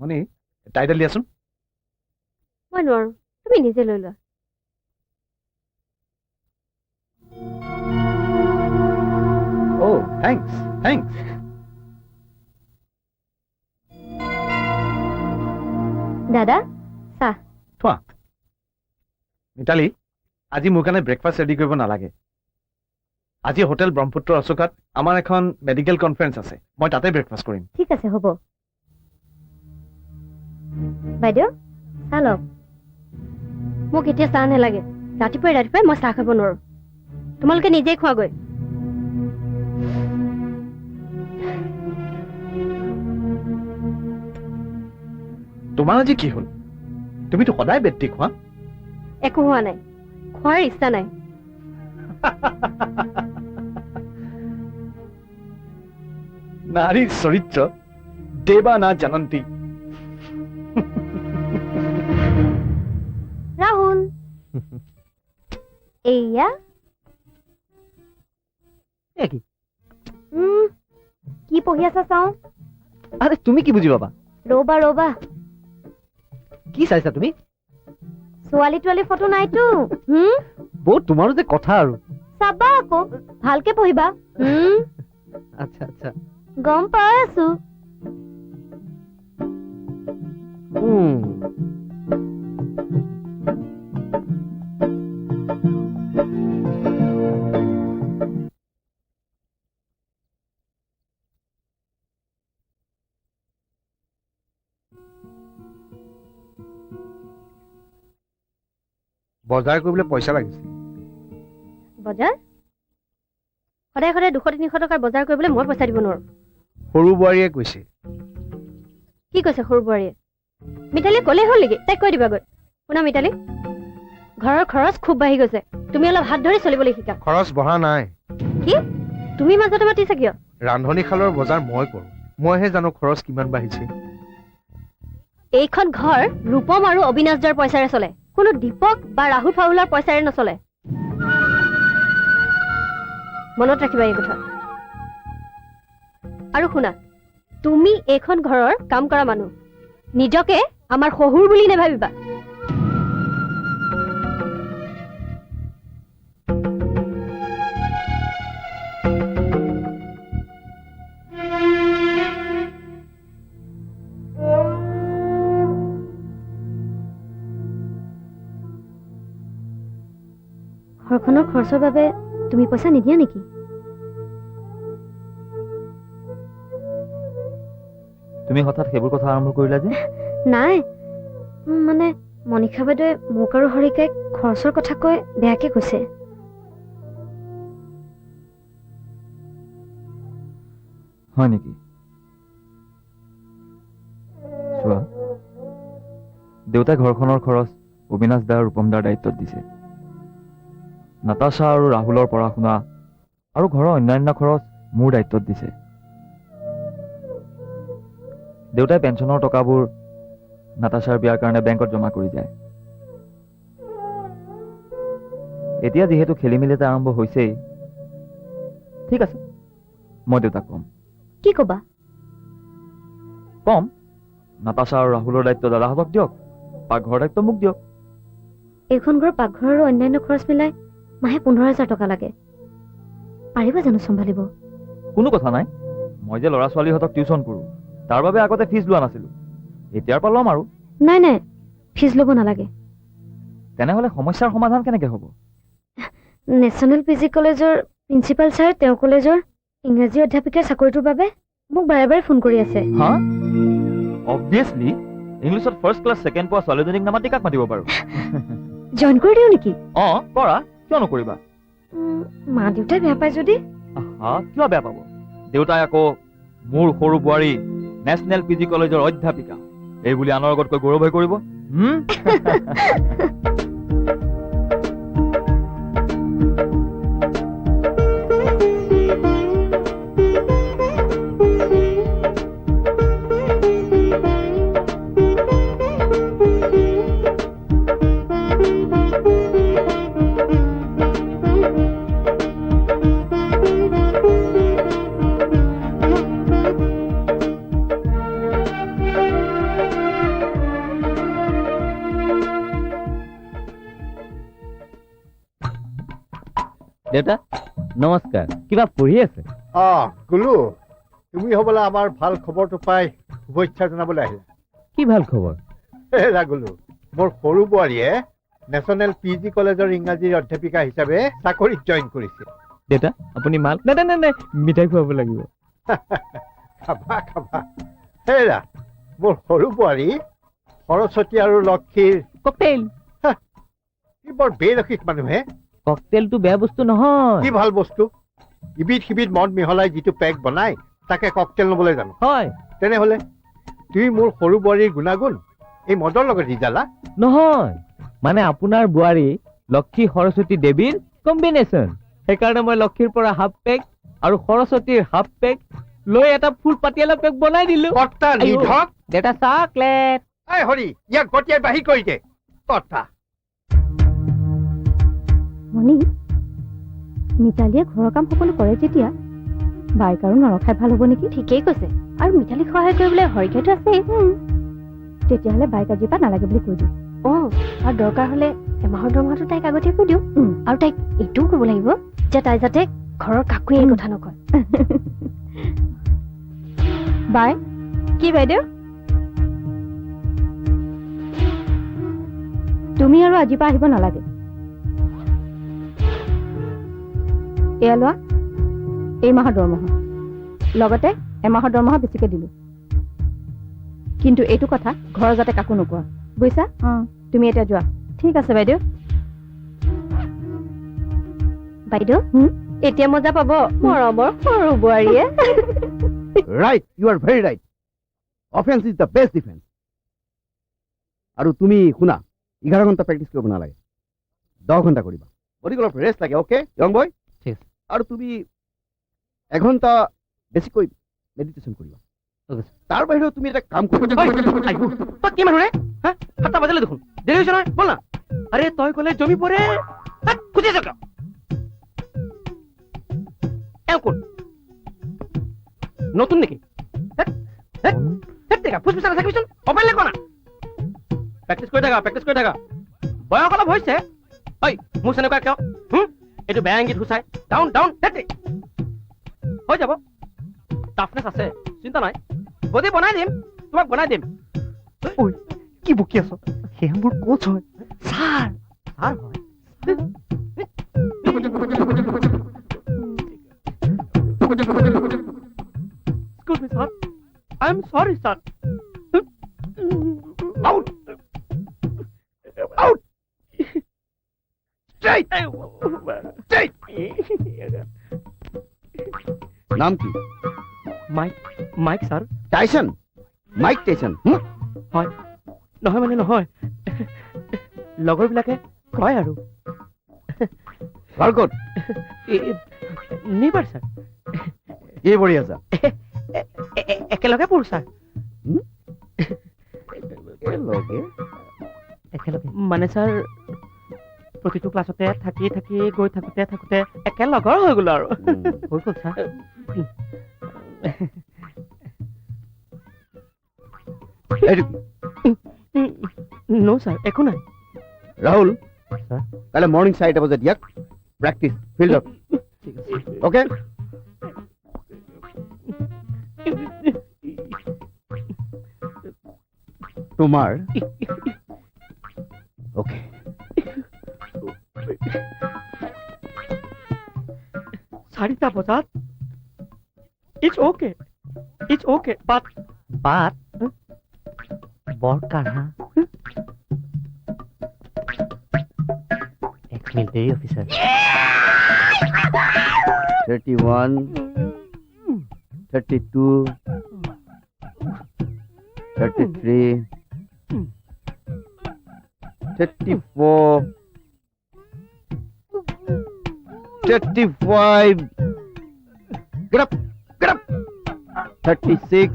মনি title দিয়াচোন মই নোৱাৰো তুমি নিজে লৈ লোৱা থ্যাঙ্কস দাদা চাহ থোৱা মিতালী আজি মোৰ কাৰণে ব্ৰেকফাষ্ট ৰেডি কৰিব নালাগে আজি হোটেল ব্ৰহ্মপুত্ৰ অশোকাত আমাৰ এখন মেডিকেল কনফাৰেন্স আছে মই তাতে ব্ৰেকফাষ্ট কৰিম ঠিক আছে হ'ব বাইদেউ চাহ লওক মোক এতিয়া চাহ নালাগে ৰাতিপুৱাই মই চাহ খাব নোৱাৰো তোমালোকে নিজেই খোৱাগৈ তোমাৰ আজি কি হ'ল তুমিতো সদায় বেটি খোৱা একো হোৱা নাই খোৱাৰ ইচ্ছা নাই নাৰীৰ চৰিত্ৰ দেৱা না জানন্তী ৰাহুল এয়া কি পঢ়ি আছা চাওঁ আৰে তুমি কি বুঝি বাবা ৰবা ৰবা কি চাইছা তুমি ছোৱালী তোৱালী ফটো নাইতো বৌ তোমাৰো যে কথা আৰু চাবা আকৌ ভালকে পঢ়িবা আচ্ছা আচ্ছা গম পাই আছো বজাৰ কৰিবলৈ পইচা লাগিছিল বজাৰ সদায় সদায় 200-300 টকাৰ বজাৰ কৰিবলৈ মই পইচা দিব নোৱাৰো সৰু বোৱাৰীয়ে কৈছে কি কৈছে সৰু বোৱাৰীয়ে মিতালী ক'লে হ'ল নেকি তাইক কৈ দিবাগৈ শুনা মিতালী ঘৰৰ খৰচ খুব বাঢ়ি গৈছে তুমি অলপ হাত ধৰি চলিবলৈ শিকা খৰচ বঢ়া নাই কি তুমি মাজতে মাতিছা কিয় ৰান্ধনীশালৰ বজাৰ মই কৰো মইহে জানো খৰচ কিমান বাঢ়িছে এইখন ঘৰ ৰূপম আৰু অবিনাশ দাৰ পইচাৰে চলে কোনো দীপক বা ৰাহুল ফাহুলৰ পইচাৰে নচলে মনত ৰাখিবা এই কথা আৰু শুনা তুমি এইখন ঘৰৰ কাম কৰা মানুহ নিজকে আমাৰ শহুৰ বুলি নেভাবিবা ঘৰখনৰ খৰচৰ বাবে তুমি পইচা নিদিয়া নেকি তুমি হঠাৎ সেইবোৰ কথা আৰম্ভ কৰিলা যে নাই মানে মনিষা বাইদেৱে মোক আৰু হৰিকাই খৰচৰ কথা কৈ বেয়াকে কৈছে হয় নেকি চোৱা দেউতাই ঘৰখনৰ খৰচ অবিনাশ দা আৰু ৰূপম দাৰ দায়িত্বত দিছে নাতাশা আৰু ৰাহুলৰ পঢ়া শুনা আৰু ঘৰৰ অন্যান্য খৰচ মোৰ দায়িত্বত দিছে দেউতাই পেঞ্চনৰ টকাবোৰ নাতাশাৰ বিয়াৰ কাৰণে বেংকত জমা কৰি যায় এতিয়া যিহেতু খেলি মেলি এটা আৰম্ভ হৈছেই ঠিক আছে মই দেউতাক কম কি কবা কম নাতাশা আৰু ৰাহুলৰ দায়িত্ব দাদাহঁতক দিয়ক পাকঘৰৰ দায়িত্ব মোক দিয়ক এইখন ঘৰ পাকঘৰ আৰু অন্যান্য খৰচ মিলাই মাহে 15,000 টকা লাগে পাৰিবা জানো চম্ভালিব কোনো কথা নাই মই যে ল'ৰা ছোৱালীহঁতক টিউচন কৰোঁ তাৰ বাবে আগতে ফিজ লোৱা নাছিলো এতিয়াৰ পৰা ল'ম আৰু নাই নাই ফিজ ল'ব নালাগে তেনেহ'লে সমস্যাৰ সমাধান কেনেকৈ হ'ব নেশ্যনেল পিজি কলেজৰ প্ৰিন্সিপাল ছাৰ তেওঁ কলেজৰ ইংৰাজী অধ্যাপিকাৰ চাকৰিটোৰ বাবে মোক বাৰে বাৰে ফোন কৰি আছে হা অবভিয়াছলি ইংলিছত ফাৰ্ষ্ট ক্লাছ ছেকেণ্ড পোৱা ছোৱালীজনীক নামাতি কাক মাতিব পাৰোঁ জইন কৰি দিওঁ নেকি অঁ কৰা কিয় নকৰিবা মা দেউতাই বেয়া পায় যদি কিয় বেয়া পাব দেউতাই আকৌ মোৰ সৰু বোৱাৰী নেশ্যনেল পিজি কলেজৰ অধ্যাপিকা এই বুলি আনৰ আগত কৈ গৌৰৱ হৈ কৰিব দেউতা নমস্কাৰ কিবা পঢ়ি আছে গুলু তুমি হবলা আমাৰ ভাল খবৰটো পাই শুভেচ্ছা জনাবলৈ আহিলা কি ভাল খবৰ হেৰা গুলু মোৰ সৰু বোৱাৰীয়ে নেশ্যনেল PG কলেজৰ ইংৰাজীৰ অধ্যাপিকা হিচাপে চাকৰিত জইন কৰিছে দেউতা আপুনি মাল নাই নাই নাই নাই মিঠাই খুৱাব লাগিব খাবা খাবা হেৰা মোৰ সৰু বোৱাৰী সৰস্বতী আৰু লক্ষীৰ ককটেইল কি বৰ বেৰসিক মানুহে ককটেইলটো বেয়া বস্তু নহয় কি ভাল বস্তু ইবিধ সিবিধ মদ মিহলাই যিটো পেক বনাই তাকে ককটেল নবলৈ জানো হয় তেনেহলে তুমি মোৰ সৰু বোৱাৰীৰ গুণাগুণ এই মদৰ লগত ৰিজালা নহয় মানে আপোনাৰ বোৱাৰী লক্ষী সৰস্বতী দেৱীৰ কম্বিনেশ্যন সেইকাৰণে মই লক্ষীৰ পৰা হাফ পেক আৰু সৰস্বতীৰ হাফ পেক লৈ এটা ফুল পাতিয়ালা পেক বনাই দিলো কৰ্তা নিধক দেউতা চকলেট এই হৰি ইয়াক গতিয়াই বাহিৰ কৰি দে কৰ্তা মণি মিতালীয়ে ঘৰৰ কাম সকলো কৰে যেতিয়া বাইক আৰু নৰখাই ভাল হ'ব নেকি ঠিকেই কৈছে আৰু মিতালীক সহায় কৰিবলৈ হৰিঘাটো আছে তেতিয়াহ'লে বাইক আজিৰ পৰা নালাগে বুলি কৈ দিওঁ আৰু দৰকাৰ হ'লে এমাহৰ দৰমহাটো তাইক আগতীয়াকৈ দিওঁ আৰু তাইক এইটোও ক'ব লাগিব যে তাই যাতে ঘৰৰ কাকোৱে এই কথা নকয় বাই কি বাইদেউ তুমি আৰু আজিৰ পৰা আহিব নালাগে এয়া লোৱা এই মাহৰ দৰমহা লগতে এমাহৰ দৰমহা বেছিকে দিলো কিন্তু এইটো কথা ঘৰৰ যাতে কাকো নোকোৱা বুজিছা তুমি এতিয়া যোৱা ঠিক আছে বাইদেউ বাইদেউ এতিয়া মজা পাব মৰমৰ সৰু বোৱাৰীয়ে right you are very right offence is the best defence আৰু তুমি শুনা 11 ঘণ্টা প্ৰেক্টিছ কৰিব নালাগে 10 ঘণ্টা কৰিবা গতিকে অলপ ৰেষ্ট লাগে অ'কে য়ং বয় ঠিক আছে আৰু তুমি 1 ঘণ্টা বেছিকৈ মেডিটেশ্যন কৰিবা তাৰ বাহিৰেও তুমি এটা কাম কৰিবা তই কি মানুহ ৰে 7টা বাজিলে দেখোন দেৰি হৈছে নহয় বল না আৰে তই ক'লে জমি পৰে খুজি আছ কিয় এওঁ কোন নতুন নেকি ফুচফুচা নাথাকিবিচোন অপাইলে কোৱা না প্ৰেক্টিছ কৰি থাকা বয়স অলপ হৈছে ঐ মোৰ চেনেকুৱা কিয় এইটো বেয়া ইংগিত হুচাই ডাউন ডাউন হৈ যাব টাফনেছ আছে চিন্তা নাই বডি বনাই দিম তোমাক বনাই দিম ঐ কি বকি আছ সেয়া মোৰ কোচ হয় ছাৰ ছাৰ হয় Excuse me, sir. I'm sorry, sir. Out! Out! Straight! Straight! নাম কি Mike sir Tyson Mike Tyson হয় নহয় মানে নহয় লগৰবিলাকে কয় আৰু ভাৰ্গত নিবাৰ ছাৰ কি পঢ়ি আছা একেলগে পঢ়ো ছাৰ একেলগে মানে ছাৰ প্ৰতিটো ক্লাছতে থাকি গৈ থাকোঁতে একেলগৰ হৈ গ'লো আৰু হৈ গ'ল ছাৰ নো ছাৰ একো নাই ৰাহুল ছাৰ কাইলৈ মৰ্ণিং 4টা বজাত ইয়াক প্ৰেক্টিছ ফিল্ডত অ'কে তোমাৰ অ'কে চাৰিটা বজাত ইটছ অ'কে বাট বৰ কাঢ়া এক মিনিট দেৰি officer 31 32 33 34 35 get up 36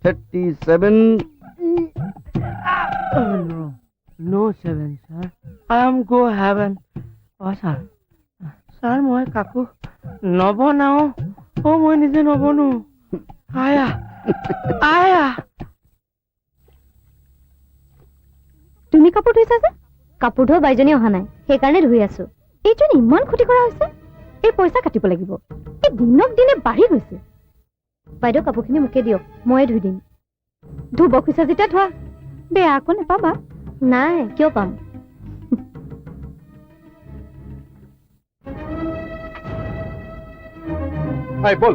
37 No seven, sir. I am go heaven. sir. Sir, মই কাকো নবনাও মই নিজে নবনো আয়া তুমি কাপোৰ ধুইছা যে কাপোৰ ধোৱা বাইজনী অহা নাই সেইকাৰণে ধুই আছো এইজন ইমান ক্ষতি কৰা হৈছে এই পইচা কাটিব লাগিব এই দিনক দিনে বাঢ়ি গৈছে বাইদেউ কাপোৰখিনি মোকে দিয়ক ময়ে ধুই দিম ধুব খুচা যেতিয়া ধোৱা বেয়া আকৌ নাপাবা নাই কিয় পাম হাই বল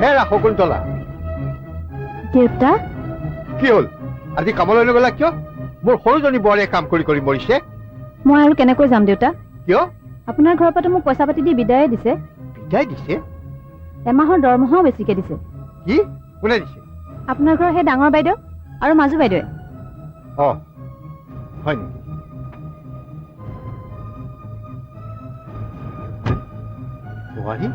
হেৰা শকুন্তলা দেউতা কি হ'ল আজি কামলৈ নগলা কিয় মোৰ সৰুজনী বোৱাৰীয়ে কাম কৰি কৰি মৰিছে মই আৰু কেনেকৈ যাম দেউতা কিয় আপোনাৰ ঘৰৰ পৰা মোক পইচা পাতি দি বিদায়ে দিছে বিদায় দিছে এমাহৰ দৰমহাও বেছিকে দিছে কি কোনে দিছে আপোনাৰ ঘৰৰ সেই ডাঙৰ বাইদেউ আৰু মাজু বাইদেৱে অ হয় নেকি বোৱাৰী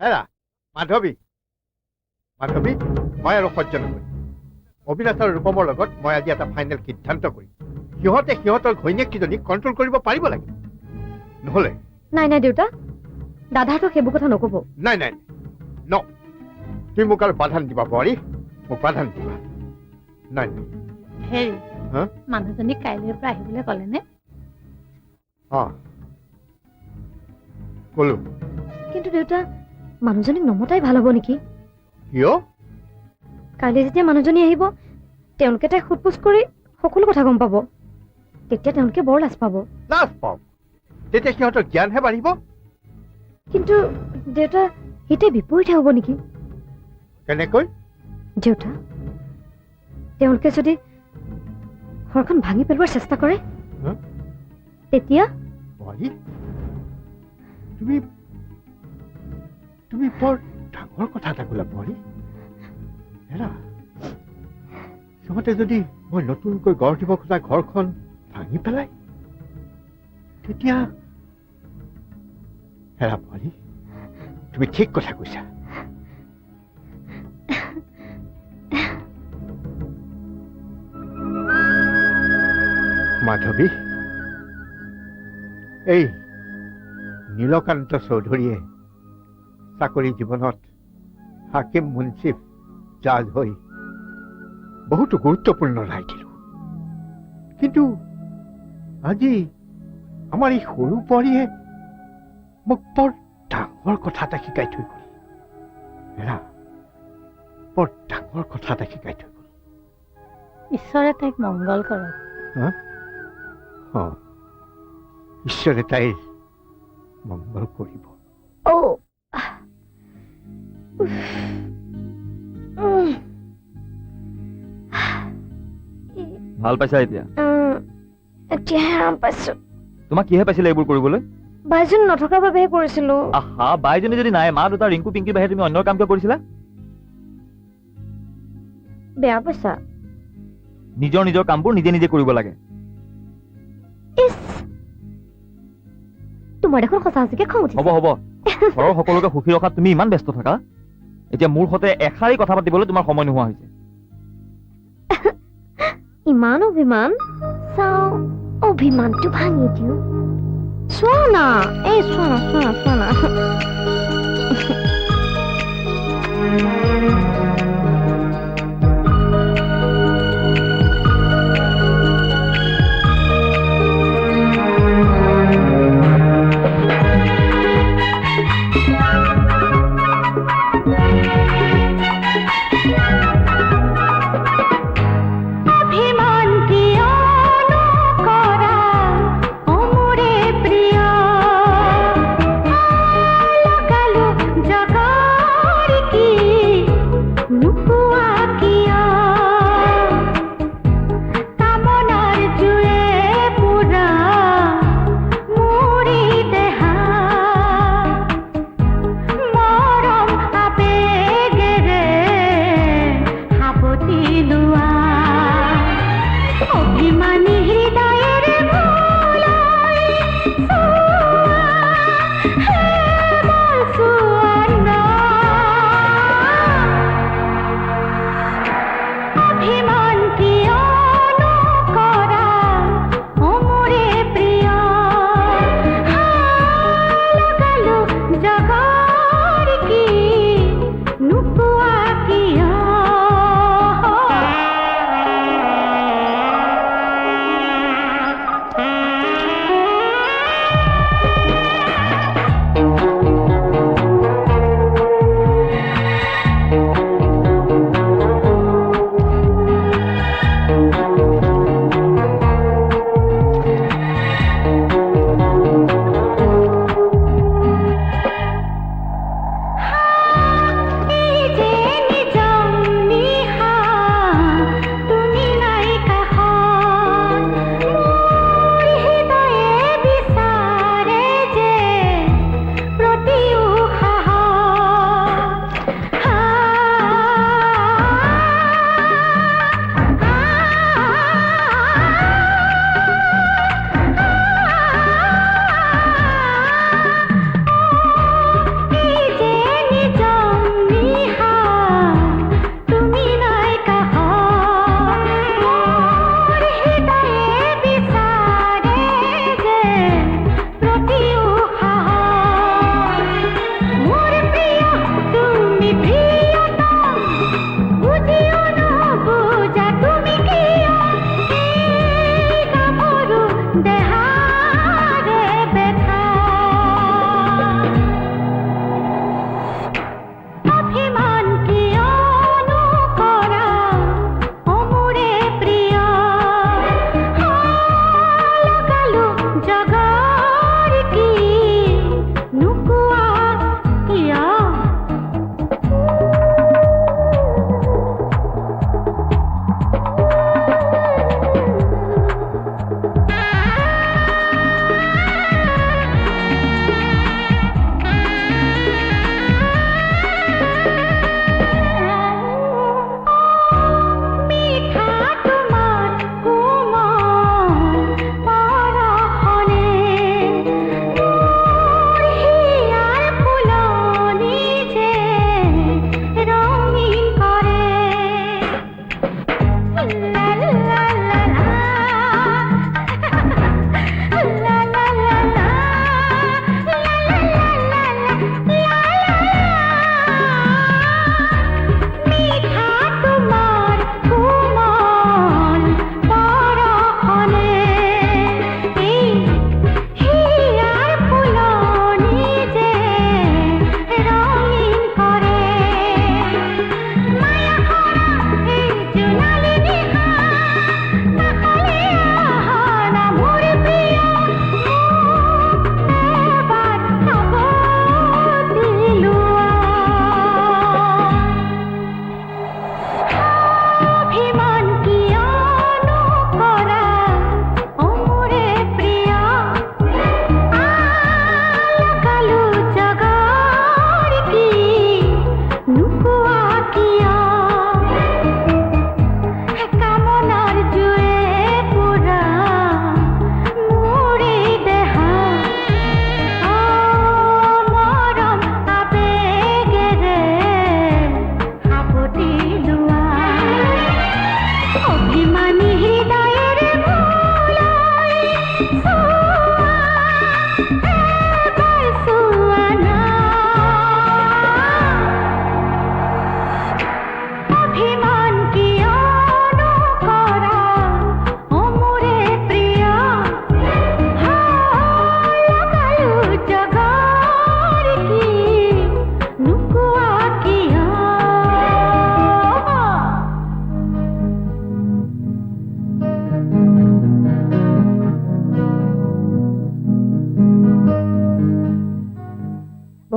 হেৰা মাধৱী মাধৱী মই আৰু সহ্য নকৰিম অবিনাশ আৰু ৰূপমৰ লগত মই আজি এটা ফাইনেল সিদ্ধান্ত কৰিম সিহঁতে সিহঁতৰ ঘৈণীয়েককেইজনীক কণ্ট্ৰল কৰিব পাৰিব লাগে নহ'লে নাই নাই দেউতা দাদাহঁতক সেইবোৰ কথা নক'ব নাই নাই ন তুমি মোক আৰু বাধা নিদিবা বোৱাৰী মোক বাধা নিদিবা নাই নাই হেৰি হা মানুহজনীক কাইলৈৰ পৰা আহিবলৈ ক'লেনে অ ক'লো কিন্তু দেউতা মানুহজনীক নমতাই ভাল হ'ব নেকি কিয় কাইলৈ যেতিয়া মানুহজনী আহিব তেওঁলোকে তাইক সোধ-পোছ কৰি সকলো কথা গম পাব তেতিয়া তেওঁলোকে বৰ লাজ পাব লাজ পাম তেতিয়া সিহঁতৰ জ্ঞানহে বাঢ়িব কিন্তু দেউতা এতিয়া বিপৰীতে হ'ব নেকি কেনেকৈ দেউতা তেওঁলোকে যদি ঘৰখন ভাঙি পেলোৱাৰ চেষ্টা কৰে হা? তেতিয়া বোৱাৰী তুমি তুমি বৰ ডাঙৰ কথা এটা ক'লা বোৱাৰী হেৰা সিহঁতে যদি মই নতুনকৈ গঢ় দিব খোজা ঘৰখন ভাঙি পেলাই তেতিয়া হেৰা বোৱাৰী তুমি ঠিক কথা কৈছা মাধৱী এই নীলকান্ত চৌধুৰীয়ে চাকৰি জীৱনত হাকিম মুন্সিফ জাজ হৈ বহুতো গুৰুত্বপূৰ্ণ ৰায় দিলোঁ কিন্তু আজি আমাৰ এই সৰু বোৱাৰীয়ে মোক বৰ ডাঙৰ কথা এটা শিকাই থৈ গ'ল হেৰা বৰ ডাঙৰ কথা এটা শিকাই থৈ গ'ল ঈশ্বৰে তাইক মংগল কৰক ঈশ্বৰে তাইৰ মংগল কৰিব ভাল পাইছা এতিয়া এতিয়াহে আৰাম পাইছো তোমাক কিহে পাইছিলে এইবোৰ কৰিবলৈ বাইজন নথকাৰ বাবেহে কৰিছিলো আহা বাইজনী যদি নাই মা দেউতা ৰিংকু পিংকিৰ বাহিৰে তুমি অন্য কাম কিয় কৰিছিলা বেয়া পাইছা নিজৰ নিজৰ কামবোৰ নিজে নিজে কৰিব লাগে ইছ তোমাৰ দেখোন সঁচা সঁচিকে খং উঠিছে হ'ব হ'ব ঘৰৰ সকলোকে সুখী ৰখাত তুমি ইমান ব্যস্ত থাকা এতিয়া মোৰ সৈতে এষাৰি কথা পাতিবলৈ তোমাৰ সময় নোহোৱা হৈছে ইমান অভিমান চাওঁ অভিমানটো ভাঙি দিওঁ চোৱা না এই চোৱা না চোৱা না চোৱা না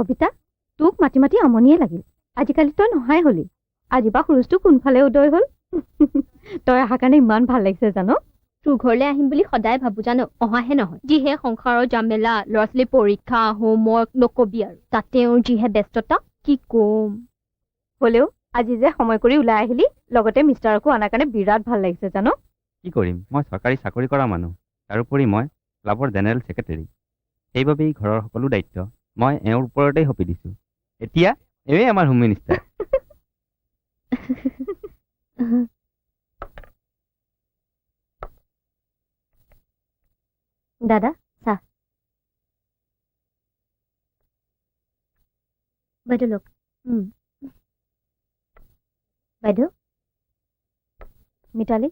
ববিতা তোক মাতি মাতি আমনিয়ে লাগিল আজিকালি তই নহাই হলি আজিৰ পৰা খৰচটো কোনফালে উদয় হ'ল তই অহাৰ কাৰণে ইমান ভাল লাগিছে জানো তোৰ ঘৰলৈ আহিম বুলি সদায় ভাবো জানো অহাহে নহয় যিহে সংসাৰৰ জামেলা ল'ৰা ছোৱালী পৰীক্ষা হোমৱৰ্ক নকবি আৰু তাতেও যিহে ব্যস্ততা কি কম হ'লেও আজি যে সময় কৰি ওলাই আহিলি লগতে মিষ্টাৰকো অনাৰ কাৰণে বিৰাট ভাল লাগিছে জানো কি কৰিম মই চৰকাৰী চাকৰি কৰা মানুহ তাৰোপৰি মই ক্লাবৰ জেনেৰেল ছেক্ৰেটাৰী সেইবাবেই ঘৰৰ সকলো দায়িত্ব মই এওঁৰ ওপৰতেই সঁপি দিছোঁ এতিয়া এওঁৱেই আমাৰ হোম মিনিষ্টাৰ দাদা চাহ বাইদেউ লওক বাইদেউ মিতালী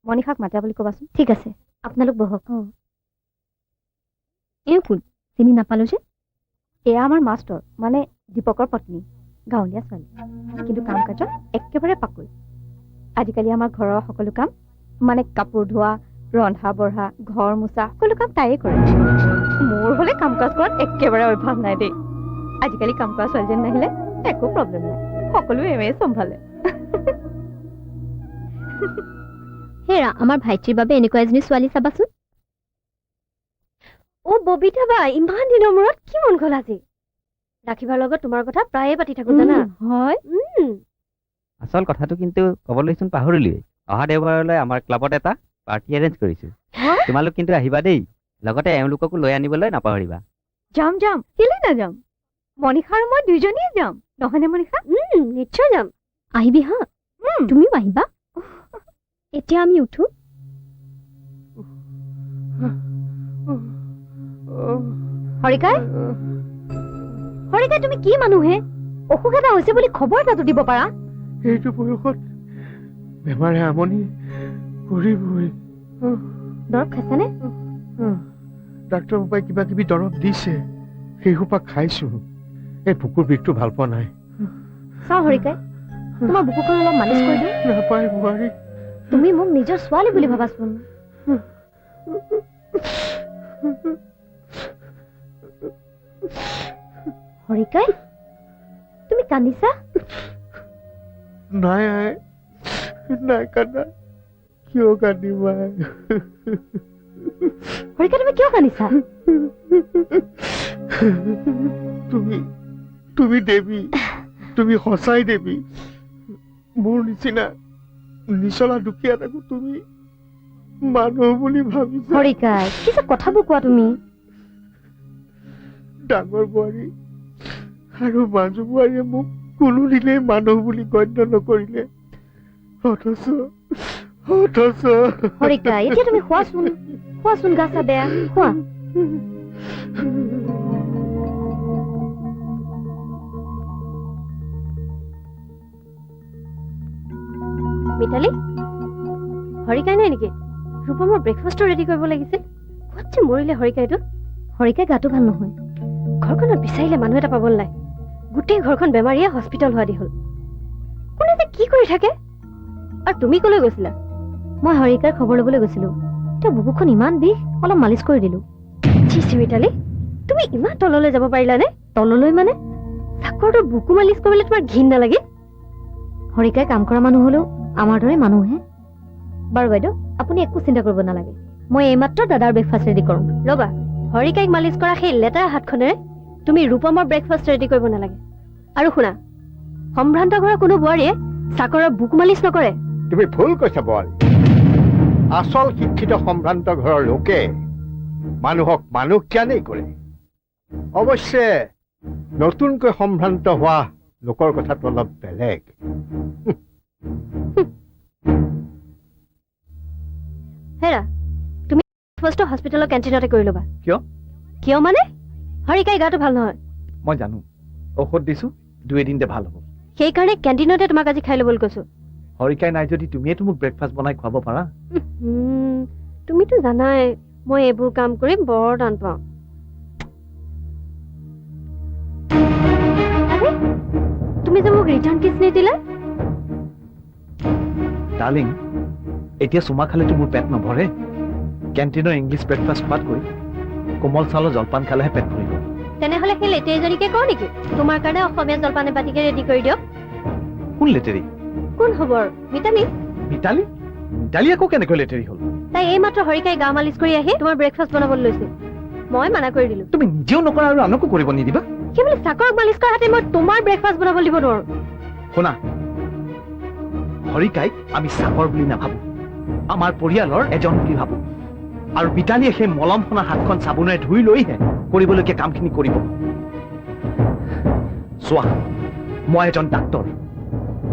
মণিষাক মাতা বুলি ক'বাচোন ঠিক আছে আপোনালোক বহক এওঁ কোন চিনি নাপালো যে এয়া আমাৰ মাষ্টৰ মানে দীপকৰ পত্নী গাঁৱলীয়া ছোৱালী কিন্তু কাম কাজত একেবাৰে পাকৈত আজিকালি আমাৰ ঘৰৰ সকলো কাম মানে কাপোৰ ধোৱা ৰন্ধা বঢ়া ঘৰ মোচা সকলো কাম তাইয়ে কৰে মোৰ হ'লে কাম কাজ কৰাত একেবাৰে অভ্যাস নাই দেই আজিকালি কাম কৰা ছোৱালীজনী নাহিলে একো প্ৰব্লেম নাই সকলোৱে এওঁৱে চম্ভালে হেৰা আমাৰ ভাইটিৰ বাবে এনেকুৱা এজনী ছোৱালী চাবাচোন অ' ববিতা বা ইমান দিনৰ মূৰত কি মন গ'ল আজি ৰাখিবাৰ লগত তোমাৰ কথা প্ৰায়ে পাতি থাকো জানা হয় আচল কথাটো কিন্তু ক'বলৈচোন পাহৰিলোৱেই অহা দেওবাৰলৈ আমাৰ ক্লাবত এটা পাৰ্টি এৰেঞ্জ কৰিছোঁ তোমালোক কিন্তু আহিবা দেই লগতে এওঁলোককো লৈ আনিবলৈ নাপাহৰিবা যাম যাম কেলে নাযাম মণিষা আৰু মই দুইজনীয়ে যাম নহয়নে মণিষা নিশ্চয় যাম আহিবি হা তুমিও আহিবা এতিয়া আমি উঠো হৰিকাই হৰিকাই তুমি কি মানুহে অসুখ এটা হৈছে বুলি খবৰ এটাতো দিব পাৰা এইটো বয়সত বেমাৰে আমনি কৰিবই দৰৱ খাইছানে ডাক্তৰ বাবাই কিবা কিবি দৰৱ দিছে সেইসোপা খাইছো এই বুকুৰ বিষটো ভাল পোৱা নাই চাওঁ হৰিকাই তোমাৰ বুকুখন অলপ মালিচ কৰি দিওঁ নাপায় বোৱাৰী তুমি মোক নিজৰ ছোৱালী বুলি ভাবাচোন হৰিকাই তুমি কান্দিছা নাই আই নাই কান্দা কিয় কান্দিবা হৰিকাই তুমি কিয় কান্দিছা তুমি দেৱী তুমি সঁচাই দেৱী মোৰ নিচিনা নিচলা দুখীয়া তাকো তুমি মানুহ বুলি ভাবিছা হৰিকাই কি যে কথাবোৰ কোৱা তুমি ডাঙৰ বোৱাৰী আৰু মাজু বোৱাৰীয়ে মোক কোনো দিনেই মানুহ বুলি গণ্য নকৰিলে অথচ হৰিকাই এতিয়া তুমি খোৱাচোন গা চা বেয়া খোৱা মিতালী হৰিকাই নাই নেকি ৰূপমৰ ব্ৰেকফাষ্টটো ৰেডি কৰিব লাগিছিল ক'ত যে মৰিলে হৰিকাইটো হৰিকাই গাটো ভাল নহয় ঘৰখনত বিচাৰিলে মানুহ এটা পাবলৈ নাই গোটেই ঘৰখন বেমাৰীয়ে হস্পিটেল হোৱা দি হ'ল কোনে যে কি কৰি থাকে আৰু তুমি কলৈ গৈছিলা মই হৰিকাৰ খবৰ ল'বলৈ গৈছিলো তেওঁ বুকুখন ইমান বিষ অলপ মালিচ কৰি দিলো চিচি মিতালী তুমি ইমান তললৈ যাব পাৰিলানে তললৈ মানে চাকৰটোৰ বুকু মালিচ কৰিবলৈ তোমাৰ ঘিণ নালাগে হৰিকাই কাম কৰা মানুহ হ'লেও আমাৰ দৰে মানুহহে বাৰু বাইদেউ আপুনি একো চিন্তা কৰিব নালাগে মই এইমাত্ৰ দাদাৰ ব্ৰেকফাষ্ট ৰেডি কৰোঁ ৰ'বা হৰিকাইক মালিচ কৰা সেই লেতেৰা হাতখনেৰে তুমি ৰূপমৰ ব্ৰেকফাষ্ট ৰেডি কৰিব নালাগে আৰু শুনা সম্ভ্ৰান্ত ঘৰৰ কোনো বোৱাৰীয়ে চাকৰৰ বুকু মালিচ নকৰে তুমি ভুল কৈছা বোৱাৰী আচল শিক্ষিত সম্ভ্ৰান্ত ঘৰৰ লোকে মানুহক মানুহ জ্ঞানেই কৰে অৱশ্যে নতুনকৈ সম্ভ্ৰান্ত হোৱা লোকৰ কথাটো অলপ বেলেগ হেৰা তুমি ব্ৰেকফাষ্টটো হস্পিটেলৰ কেণ্টিনতে কৰি ল'বা কিয় মানে হৰিকাই গাটো ভাল নহয় মই জানো ঔষধ দিছো 2 এদিনতে ভাল হ'ব সেইকাৰণে কেণ্টিনতে তোমাক আজি খাই ল'বলৈ কৈছো হৰিকাই নাই যদি তুমিয়েতো মোক ব্ৰেকফাষ্ট বনাই খুৱাব পাৰা তুমিতো জানাই মই এইবোৰ কাম কৰি বৰ টান পাওঁ তুমি যে মোক ৰিটাৰ্ণ কিছ নিদিলা ডাৰ্লিং এতিয়া চুমা খালেতো মোৰ পেট নভৰে কেণ্টিনৰ ইংলিছ ব্ৰেকফাষ্ট খোৱাতকৈ কোমল চাউলৰ জলপান খালেহে পেট ভৰিব তেনেহ'লে সেই লেটেৰিজনীকে কওঁ নেকি তোমাৰ কাৰণে অসমীয়া জলপান এবাতিকে ৰেডি কৰি দিয়ক কোন লেটেৰী কোন খবৰ মিতালী মিতালী মিতালী আকৌ কেনেকৈ লেটেৰী হ'ল তাই এইমাত্ৰ হৰিকাই গা মালিচ কৰি আহি তোমাৰ ব্ৰেকফাষ্ট বনাবলৈ লৈছে মই মানা কৰি দিলো তুমি নিজেও নকৰা আৰু আনকো কৰিব নিদিবা সেই বুলি চাকৰক মালিচ কৰা হাতে মই তোমাৰ ব্ৰেকফাষ্ট বনাবলৈ দিব নোৱাৰো শুনা হৰিকাইক আমি চাকৰ বুলি নাভাবো আমাৰ পৰিয়ালৰ এজন বুলি ভাবো আৰু মিতালীয়ে সেই মলম সনা হাতখন চাবোনেৰে ধুই লৈহে কৰিবলগীয়া কামখিনি কৰিব চোৱা মই এজন ডাক্তৰ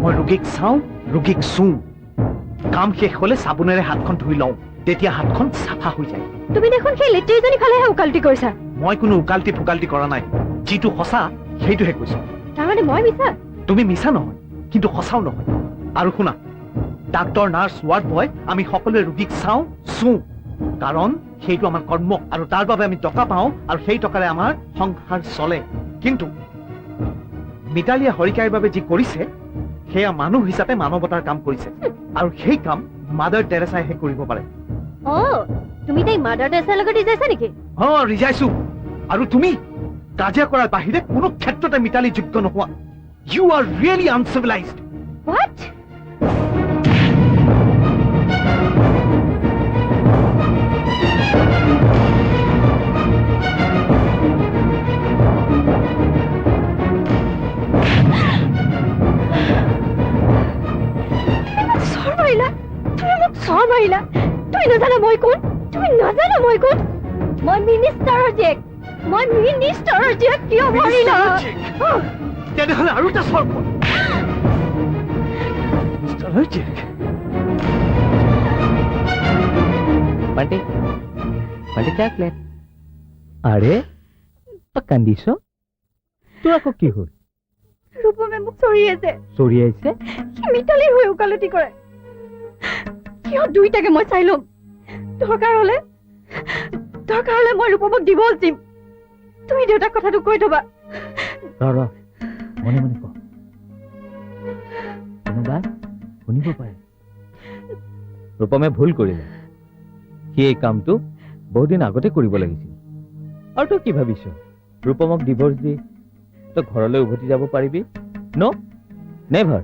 মই ৰোগীক চাওঁ ৰোগীক চুওঁ কাম শেষ হলে চাবোনেৰে হাতখন ধুই লওঁ তেতিয়া হাতখন চাফা হৈ যায় তুমি দেখোন সেই লেটেৰিজনী ফালেহে উকালতি কৰিছা মই কোনো উকালতি ফুকালতি কৰা নাই যিটো সঁচা সেইটোহে কৈছো তাৰমানে মই মিছা তুমি মিছা নহয় কিন্তু সঁচাও নহয় আৰু শুনা ডাক্তৰ নাৰ্ছ ৱাৰ্ড বয় আমি সকলোৱে ৰোগীক চাওঁ চুওঁ কাৰণ সেইটো আমাৰ কৰ্ম আৰু তাৰ বাবে আমি টকা পাওঁ আৰু সেই টকাৰে আমাৰ সংসাৰ চলে কিন্তু মিতালীয়ে হৰিকাইৰ বাবে যি কৰিছে সেয়া মানুহ হিচাপে মানৱতাৰ কাম কৰিছে আৰু সেই কাম মাদাৰ টেৰেছাইহে কৰিব পাৰে তুমি তাই মাদাৰ টেৰেছাৰ লগত ৰিজাইছা নেকি ৰিজাইছো আৰু তুমি কাজিয়া কৰাৰ বাহিৰে কোনো ক্ষেত্ৰতে মিতালী যোগ্য নোহোৱা ইউ আৰ ৰিয়েলি আনচিভিলাইজড হোৱাট মাৰিলা তুমি নাজানা মই কোন তুমি নাজানা মই কোন মই মিনিষ্টাৰৰ জীয়েক কিয় মাৰিলা তেনেহলে আৰু এটা চৰ বান্টি বান্টি চকলেট আৰে তই কান্দিছ তোৰ আকৌ কি হ'ল ৰূপমে মোক চৰি আছে চৰি আহিছে সি মিতালীৰ হৈ উকালতি কৰে সিহঁত দুইটাকে মই চাই ল'ম দৰকাৰ হলে মই ৰূপমক ডিভৰ্চ দিম তুমি দেউতাক কথাটো কৈ থবা ৰ মনে মনে ক কোনোবা শুনিব পাৰে ৰূপমে ভুল কৰিলে সি এই কামটো বহুদিন আগতে কৰিব লাগিছিল আৰু তই কি ভাবিছ ৰূপমক ডিভৰ্চ দি তই ঘৰলৈ উভতি যাব পাৰিবি নেভাৰ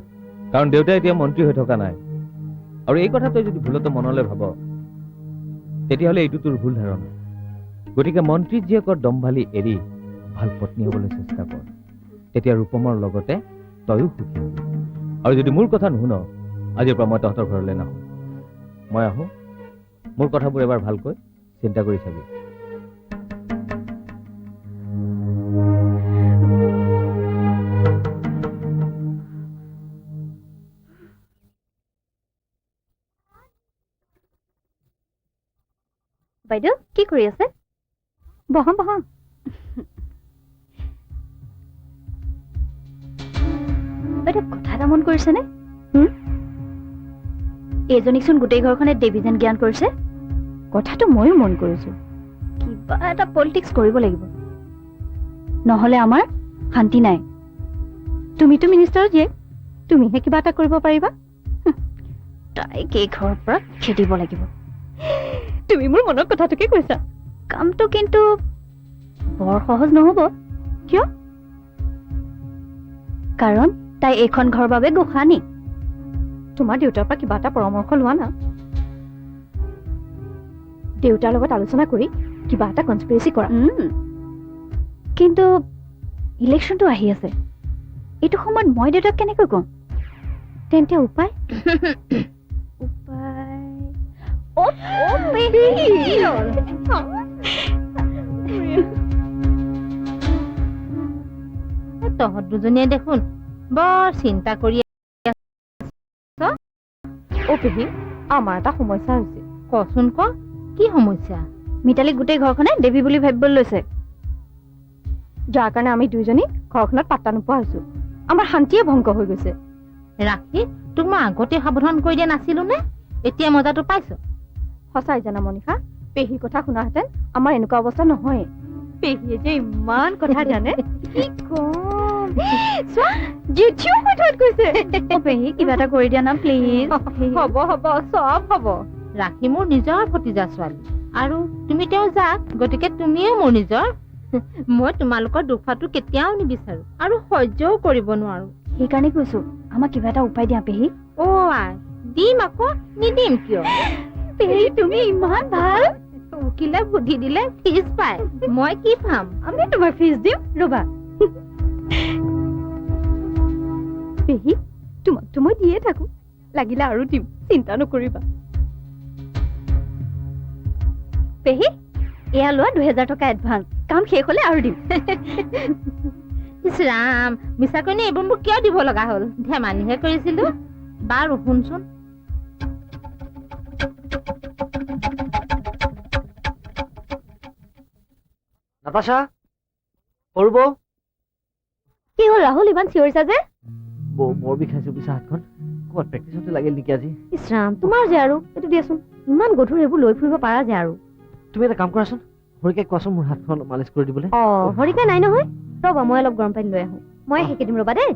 কাৰণ দেউতাই এতিয়া মন্ত্ৰী হৈ থকা নাই আৰু এই কথা তই যদি ভুলতে মনলৈ ভাব তেতিয়াহ'লে এইটো তোৰ ভুল ধাৰণা গতিকে মন্ত্ৰী জীয়েকৰ দম্ভালি এৰি ভাল পত্নী হ'বলৈ চেষ্টা কৰ তেতিয়া ৰূপমৰ লগতে তয়ো সুখী হবি আৰু যদি মোৰ কথা নুশুন আজিৰ পৰা মই তহঁতৰ ঘৰলৈ নাহোঁ মই আহোঁ মোৰ কথাবোৰ এবাৰ ভালকৈ চিন্তা কৰি চাবি বাইদেউ কি কৰি আছে বহা বাইদেউ কথা এটা মন কৰিছেনে এইজনীকচোন গোটেই ঘৰখনে দেৱীজন জ্ঞান কৰিছে কথাটো ময়ো মন কৰিছো কিবা এটা পলিটিক্স কৰিব লাগিব নহলে আমাৰ শান্তি নাই তুমিতো মিনিষ্টাৰ জীয়েক তুমিহে কিবা এটা কৰিব পাৰিবা তাইক এই ঘৰৰ পৰা খেদিব লাগিব তুমি মোৰ মনৰ কথাটোকে কৈছা কামটো কিন্তু বৰ সহজ নহব কিয় কাৰণ তাই এইখন ঘৰৰ বাবে গোসানী তোমাৰ দেউতাৰ পৰা কিবা এটা পৰামৰ্শ লোৱা না দেউতাৰ লগত আলোচনা কৰি কিবা এটা কনস্পিৰেচি কৰা কিন্তু ইলেকশ্যনটো আহি আছে এইটো সময়ত মই দেউতাক কেনেকৈ কম তেন্তে উপায় তহঁত দুজনীয়ে দেখোন বৰ চিন্তা কৰি পেহী আমাৰ এটা সমস্যা হৈছে কচোন ক কি সমস্যা মিতালীক গোটেই ঘৰখনে দেৱী বুলি ভাবিবলৈ লৈছে যাৰ কাৰণে আমি দুইজনী ঘৰখনত পাত্তা নোপোৱা হৈছো আমাৰ শান্তিয়ে ভংগ হৈ গৈছে ৰাখি তোক মই আগতে সাৱধান কৰি দিয়া নাছিলো নে এতিয়া মজাটো পাইছ সঁচাই জানা মনিষা পেহীৰ কথা শুনাহেঁতেন আমাৰ এনেকুৱা অৱস্থা নহয় পেহীয়ে যে ইমান কথা জানে কি কম পেহী কিবা এটা কৰি দিয়া না প্লিজ হ'ব চব হ'ব ৰাখি মোৰ নিজৰ ভতিজা ছোৱালী আৰু তুমি তেওঁ যাক গতিকে তুমিও মোৰ নিজৰ মই তোমালোকৰ দুখটো কেতিয়াও নিবিচাৰো আৰু সহ্যও কৰিব নোৱাৰো। সেইকাৰণে কৈছো আমাক কিবা এটা উপায় দিয়া পেহী। আই দিম আকৌ, নিদিম কিয়? পেহী তুমি ইমান ভাল। উকিলে বুদ্ধি দিলে ফিজ পায়, মই কি পাম? আমি তোমাক ফিজ দিম, ৰবা। পেহী তোমাকতো মই দিয়ে থাকো, লাগিলে আৰু দিম, চিন্তা নকৰিবা। পেহী এয়া লোৱা 2000 টকা এডভান্স, কাম শেষ হলে আৰু দিম। ইছ ৰাম, মিছাকৈ এইবোৰ মোক কিয় দিব লগা হ'ল? ধেমালিহে কৰিছিলো। বাৰু শুনচোন, নাতাশা, সৰু বৌ। কি হ'ল ৰাহুল, ইমান চিঞৰিছা যে? বৌ বৰ বিষাইছে বুজিছা হাতখন, ক'ৰবাত প্ৰেক্টিচতে লাগিল নেকি আজি? ইছ ৰাম, তোমাৰ যে আৰু এইটো দিয়াচোন, ইমান গধুৰ এইবোৰ লৈ ফুৰিব পাৰা যে আৰু। তুমি এটা কাম কৰাচোন, হৰিকাই কোৱাচোন মোৰ হাতখন মালিচ কৰি দিবলৈ। হৰিকা নাই নহয়, ৰবা মই অলপ গৰম পানী লৈ আহো, মই সেকি দিম, ৰবা দেই।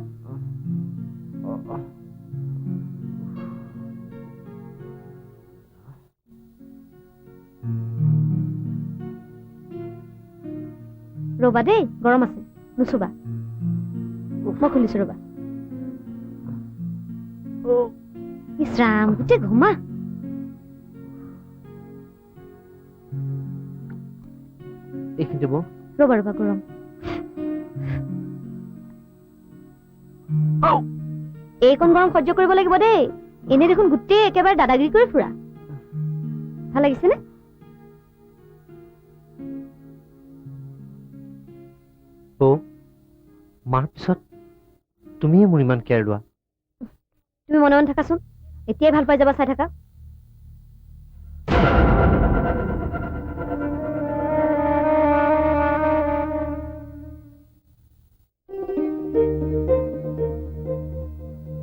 ৰবা দেই, গৰম আছে, নুচুবা। মই খুলিছো ৰবা। ইছ ৰাম, গোটেই ঘুমা। এইখিনিতে বৌ। ৰবা ৰবা, গৰম। এইকণ গৰম সহ্য কৰিব লাগিব দেই, এনে দেখোন গোটেই একেবাৰে দাদাগিৰি কৰি ফুৰা। ভাল লাগিছেনে? বৌ, মাৰ পিছত তুমিয়ে মোৰ ইমান কেয়াৰ লোৱা। তুমি মনে মনে থাকাচোন, এতিয়াই ভাল পাই যাবা, চাই থাকা।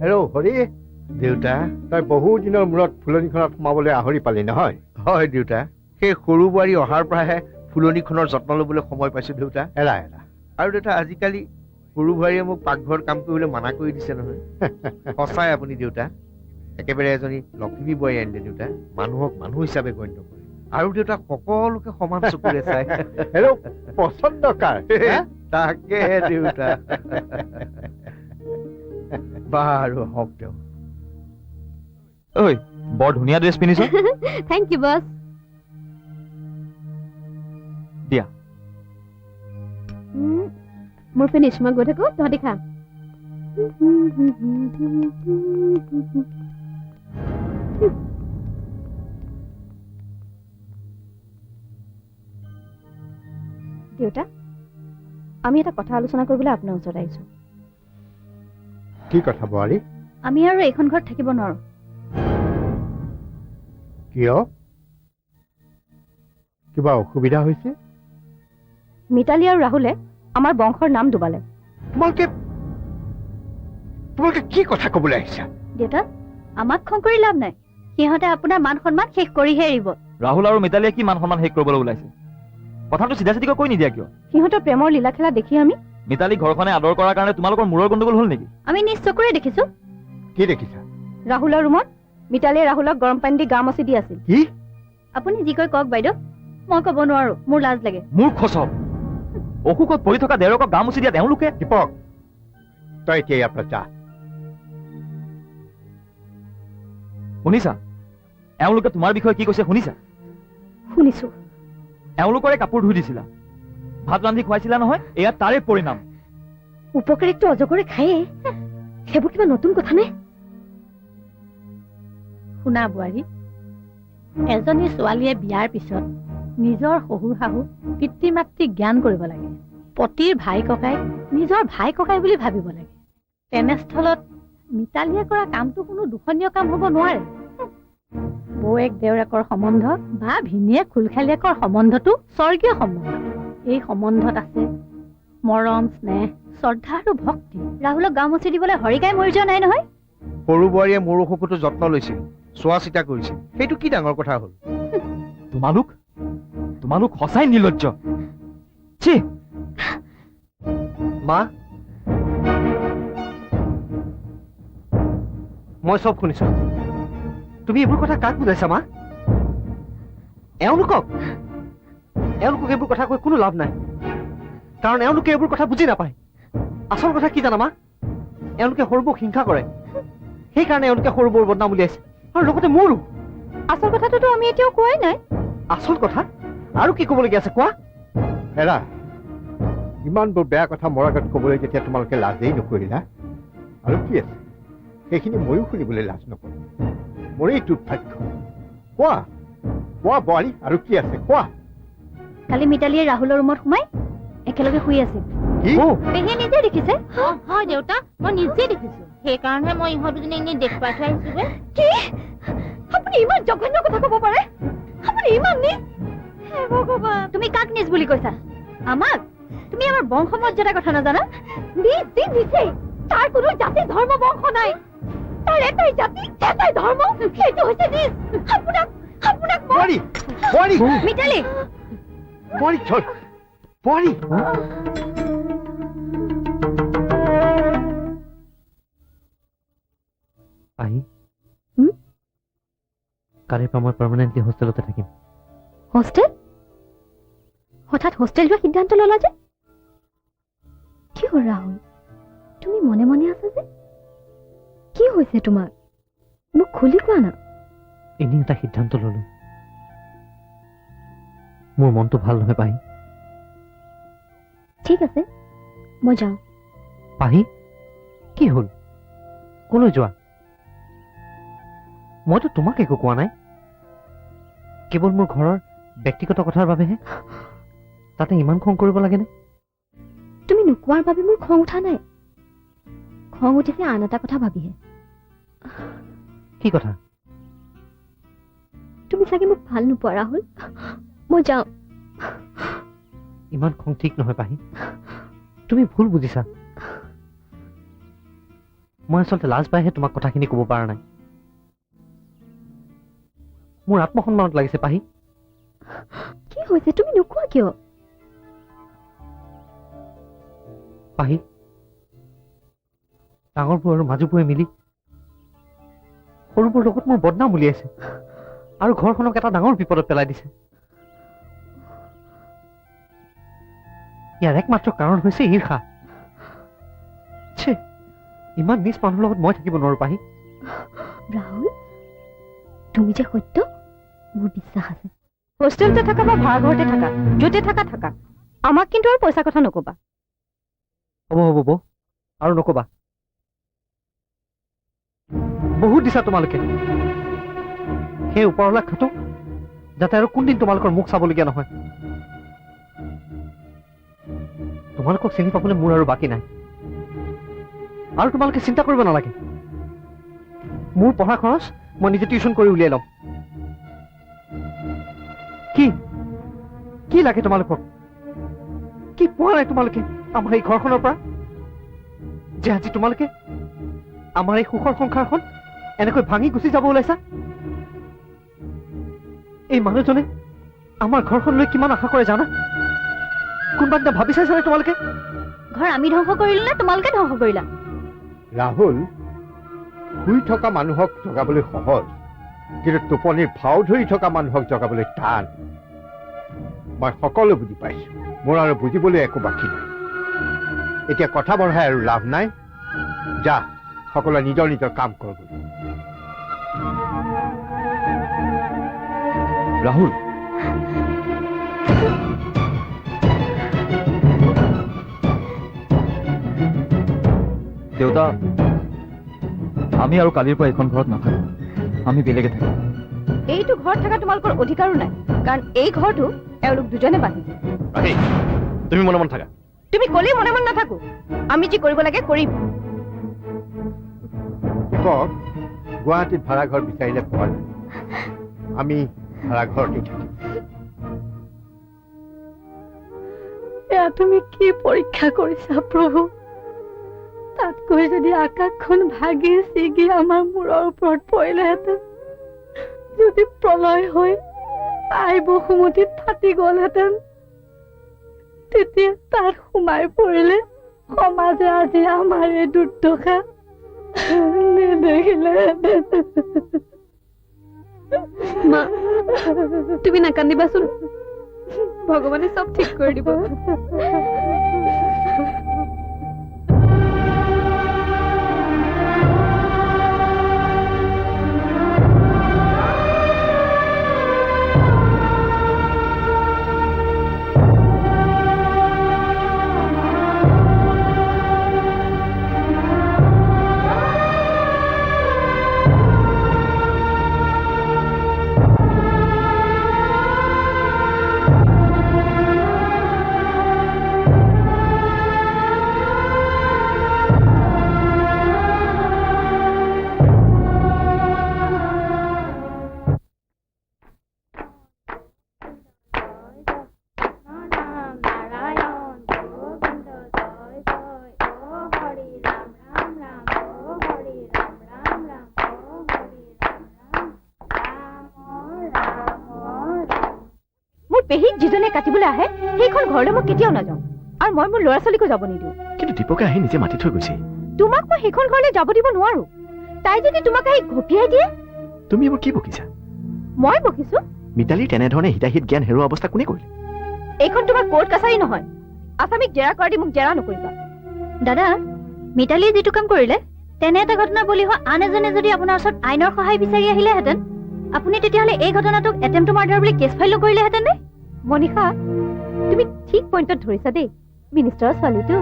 হেল্ল' হৰি। দেউতা, তই বহু দিনৰ মূৰত ফুলনিখনত সোমাবলৈ আহৰি পালি নহয়? হয় দেউতা, সেই সৰু বোৱাৰী অহাৰ পৰাহে ফুলনিখনৰ যত্ন ল'বলৈ সময় পাইছো দেউতা। এৰা এৰা। আৰু দেউতা, আজিকালি সৰু বোৱাৰীয়ে মোক পাকঘৰত কাম কৰিবলৈ মানা কৰি দিছে নহয়। সঁচাই আপুনি দেউতা একেবাৰে এজনী লক্ষ্মী বোৱাৰী আনিলে দেউতা, মানুহক মানুহ হিচাপে গণ্য কৰে। আৰু দেউতা সকলোকে সমান চকুৰে চাই। হেল্ল', পচন্দ কাৰ? তাকে দেউতা। বাৰু হওক তেওঁ। ঐ, বৰ ধুনীয়া ড্ৰেছ পিন্ধিছ। থেংক ইউ বছ। দিয়া। মোৰ ফিনিছ, মই গৈ থাকো, তহঁতি খা। দেউতা, আমি এটা কথা আলোচনা কৰিবলৈ আপোনাৰ ওচৰত আহিছো। কি কথা বোৱাৰী? আমি আৰু এইখন ঘৰত থাকিব নোৱাৰো। কিয়? কিবা অসুবিধা হৈছে? মিতালী আৰু ৰাহুলে আমাৰ বংশৰ নাম ডুবালে। তোমালোকে কি কথা কবলৈ আহিছা? দেউতা, আমাক খং কৰি লাভ নাই, সিহঁতে আপোনাৰ মান সন্মান শেষ কৰিহে এৰিব। ৰাহুল আৰু মিতালীয়ে কি মান সন্মান শেষ কৰিবলৈ ওলাইছে? কথাটো চিধা চিধিকৈ কৈ নিদিয়া কিয়? সিহঁতৰ প্ৰেমৰ লীলা খেলা দেখি আমি মিতালী ঘৰখনে আদৰ কৰাৰ কাৰণে তোমালোকৰ মূৰৰ গণ্ডগোল হ'ল নেকি? আমি নিজ চকুৰে দেখিছো। কি দেখিছা? ৰাহুলৰ ৰুমত মিতালীয়ে ৰাহুলক গৰম পানী দি গা মচি দি আছিল। কি? আপুনি যি কৈ কওক বাইদেউ, মই ক'ব নোৱাৰো, মোৰ লাজ লাগে। মোৰ খচক, অসুখত পৰি থকা দেউৰকক গা মচি দিয়া তেওঁলোকে। দীপক, তই এতিয়া ইয়াৰ পৰা যা। শুনিছা, এওঁলোকে তোমাৰ বিষয়ে কি কৈছে শুনিছা? শুনিছো। এওঁলোকৰে কাপোৰ ধুই দিছিলা, ভাত ৰান্ধি খুৱাইছিলা নহয়, এয়া তাৰে পৰিণাম। উপকাৰীকটো অজগৰে খায়ে, সেইবোৰ কিবা নতুন কথা নে? শুনা বোৱাৰী, এজনী ছোৱালীয়ে বিয়াৰ পিছত নিজৰ শহুৰ শাহু পিতৃ মাতৃক জ্ঞান কৰিব লাগে। পতিৰ ভাই ককাইক নিজৰ ভাই ককাই বুলি ভাবিব লাগে। তেনেস্থলত মিতালীয়ে কৰা কামটো কোনো দুখনীয় কাম হ'ব নোৱাৰে। বৌয়েক দেউৰেকৰ সম্বন্ধ বা ভিনীয়েক খুলখালীয়েকৰ সম্বন্ধটো স্বৰ্গীয় সম্বন্ধ। এই সম্বন্ধত আছে মৰম, স্নেহ, শ্ৰদ্ধা আৰু ভক্তি। ৰাহুলক গা মচি দিবলৈ হৰিকাই মৰি যোৱা নাই নহয়। সৰু বোৱাৰীয়ে মোৰ অসুখতো যত্ন লৈছিল, চোৱা চিতা কৰিছিল, সেইটো কি ডাঙৰ কথা হ'ল? তোমালোক সঁচাই নিৰ্লজ্জ। ছি! মা, মই চব শুনিছো। তুমি এইবোৰ কথা কাক বুজাইছা মা? এওঁলোকক এইবোৰ কথা কৈ কোনো লাভ নাই। কাৰণ এওঁলোকে এইবোৰ কথা বুজি নাপায় আচল কথা কি জানা মা এওঁলোকে সৰুবোৰক হিংসা কৰে সেইকাৰণে এওঁলোকে সৰুবোৰ বদনাম উলিয়াইছে আৰু লগতে মোৰো আচল কথাটোতো আমি এতিয়াও কোৱাই নাই আচল কথা আৰু কি ক'বলগীয়া আছে কোৱা হেৰা ইমানবোৰ বেয়া কথা মোৰ আগত ক'বলৈ যেতিয়া তোমালোকে লাজেই নকৰিলা আৰু কি আছে সেইখিনি ময়ো শুনিবলৈ লাজ নকৰোঁ মোৰেই দুৰ্ভাগ্য কোৱা কোৱা বোৱাৰী আৰু কি আছে কোৱা কালি মিতালীয়ে ৰাহুলৰ ৰুমত সোমাই একেলগে শুই আছিল কি পেহীয়ে নিজে দেখিছে হয় দেউতা মই নিজে দেখিছো সেইকাৰণে মই ইহঁত দুজনী এনেই দেখুৱাই থৈ আহিছো যে কি আপুনি ইমান জঘন্য কথা ক'ব পাৰে আপুনি ইমান নিজ হে ভগৱান তুমি কাক নিজ বুলি কৈছা আমাক তুমি আমাৰ বংশমৰ্যাদাৰ কথা নাজানা নিজ দিন নিচেই তাৰ কোনো জাতি ধৰ্ম বংশ নাই তাৰ এটাই জাতি এটাই ধৰ্ম সেইটো হৈছে নিজ আপোনাক আপোনাক বোৱাৰী বোৱাৰী মিতালী বোৱাৰী চল বোৱাৰী আহি হুম? কালিৰ পৰা মই পাৰ্মানেণ্টলি হোষ্টেলতে থাকিম হোষ্টেল হঠাৎ হোষ্টেল যোৱা সিদ্ধান্ত ললা যে কি হ'ল ৰাহুল তুমি মনে মনে আছা যে কি হৈছে তোমাৰ মোক খুলি কোৱা না এনেই এটা সিদ্ধান্ত ললো মোৰ মনটো ভাল নহয় পাহি ঠিক আছে মই যাওঁ পাহি কি হ'ল কলৈ যোৱা মইতো তোমাক একো কোৱা নাই কেৱল মোৰ ঘৰৰ ব্যক্তিগত কথাৰ বাবেহে তাতে ইমান খং কৰিব লাগেনে তুমি নোকোৱাৰ বাবে মোৰ খং উঠা নাই খং উঠিছে আন এটা কথা ভাবিহে কি কথা তুমি চাগে মোক ভাল নোপোৱা ৰাহুল মই যাওঁ ইমান খং ঠিক নহয় পাহি তুমি ভুল বুজিছা মই আচলতে লাজ পাইহে তোমাক কথাখিনি ক'ব পৰা নাই মোৰ আত্মসন্মানত লাগিছে পাহি কি হৈছে তুমি নোকোৱা কিয় পাহি ডাঙৰবোৰ আৰু মাজুবোৰে মিলি সৰুবোৰ লগত মোৰ বদনাম উলিয়াইছে আৰু ঘৰখনক এটা ডাঙৰ বিপদত পেলাই দিছে ইয়াৰ একমাত্ৰ কাৰণ হৈছে ঈৰ্ষা ছে ইমান নিজ মানুহৰ লগত মই থাকিব নোৱাৰো পাহি ৰাহুল তুমি যে সত্য মোৰ বিশ্বাস আছে হোষ্টেলতে থাকা বা ভাড়া ঘৰতে থাকা য'তে থাকা থাকা আমাক কিন্তু আৰু পইচা কথা নকবা হ'ব হ'ব বৌ আৰু নকবা বহুত দিছা তোমালোকে সেই ওপৰলা খাটো যাতে আৰু কোনদিন তোমালোকৰ মুখ চাবলগীয়া নহয় তোমালোকক চিনি পাবলৈ মোৰ আৰু বাকী নাই আৰু তোমালোকে চিন্তা কৰিব নালাগে মোৰ পঢ়া খৰচ মই নিজে টিউচন কৰি উলিয়াই ল'ম কি কি লাগে তোমালোকক কি পোৱা নাই তোমালোকে আমাৰ এই ঘৰখনৰ পৰা যে আজি তোমালোকে আমাৰ এই সুখৰ সংসাৰখন এনেকৈ ভাঙি গুচি যাব ওলাইছা এই মানুহজনে আমাৰ ঘৰখন লৈ কিমান আশা কৰে জানা কোনোবা দিনা ভাবি চাইছানে তোমালোকে ঘৰ আমি ধ্বংস কৰিলো নে তোমালোকে ধ্বংস কৰিলা ৰাহুল শুই থকা মানুহক জগাবলৈ সহজ কিন্তু টোপনিৰ ভাও ধৰি থকা মানুহক জগাবলৈ টান মই সকলো বুজি পাইছো মোৰ আৰু বুজিবলৈ একো বাকী নাই এতিয়া কথা বঢ়াই আৰু লাভ নাই যা সকলোৱে নিজৰ নিজৰ কাম কৰগৈ ৰাহুল দেউতা আমি আৰু কালিৰ পৰা এইখন ঘৰত নাথাকো আমি বেলেগে থাকিম এইটো ঘৰত থকা তোমালোকৰ অধিকাৰো নাই কাৰণ এই ঘৰটো এওঁলোক দুজনে বান্ধিছে তুমি মনে মনে থাকা তুমি ক'লেই মনে মনে নাথাকো আমি যি কৰিব লাগে কৰিম দীপক গুৱাহাটীত ভাড়াঘৰ বিচাৰিলে পোৱা যায় আমি ভাড়াঘৰতে থাকিম এয়া তুমি কি পৰীক্ষা কৰিছা প্ৰভু তাতকৈ যদি আকাশখন ভাগি ছিগি আমাৰ মূৰৰ ওপৰত পৰিলেহেঁতেন যদি প্ৰলয় হৈ আই বসুমতিত ফাটি গ'লহেঁতেন তেতিয়া তাত সোমাই পৰিলে সমাজে আজি আমাৰ এই দুৰ্দশা নেদেখিলেহেঁতেন মা তুমি নাকান্দিবাচোন ভগৱানে চব ঠিক কৰি দিব পেহীক যিজনে কাটিবলৈ আহে সেইখন ঘৰলৈ মই কেতিয়াও নাযাওঁ আৰু মই মোৰ ল'ৰা ছোৱালীকো যাব নিদিওঁ। কিন্তু দীপকে আহি নিজে মাতি থৈ গৈছে। তোমাক মই সেইখন ঘৰলৈ যাব দিব নোৱাৰো। তাই যদি তোমাক আহি ঘপিয়াই দিয়ে। তুমি এইবোৰ কি বকিছা? মই বকিছো? মিতালীৰ তেনেধৰণে হিতাহিত জ্ঞান হেৰুৱা অৱস্থা কোনে কৰিলে? এইখন তোমাৰ কোৰ্ট কাছাৰী নহয়। আছামিক জেৰা কৰা দি মোক জেৰা নকৰিবা। দাদা, মিতালীয়ে যিটো কাম কৰিলে তেনে এটা ঘটনাৰ বলি হোৱা আন এজনে যদি আপোনাৰ ওচৰত আইনৰ সহায় বিচাৰি আহিলেহেঁতেন, আপুনি তেতিয়াহ'লে এই ঘটনাটোক এটেম্প টু মাৰ্ডাৰ বুলি কেছ ফাইল নকৰিলেহেঁতেন নে? মনিষা, তুমি ঠিক পইণ্টত ধৰিছা দেই। মিনিষ্টাৰৰ ছোৱালীটো।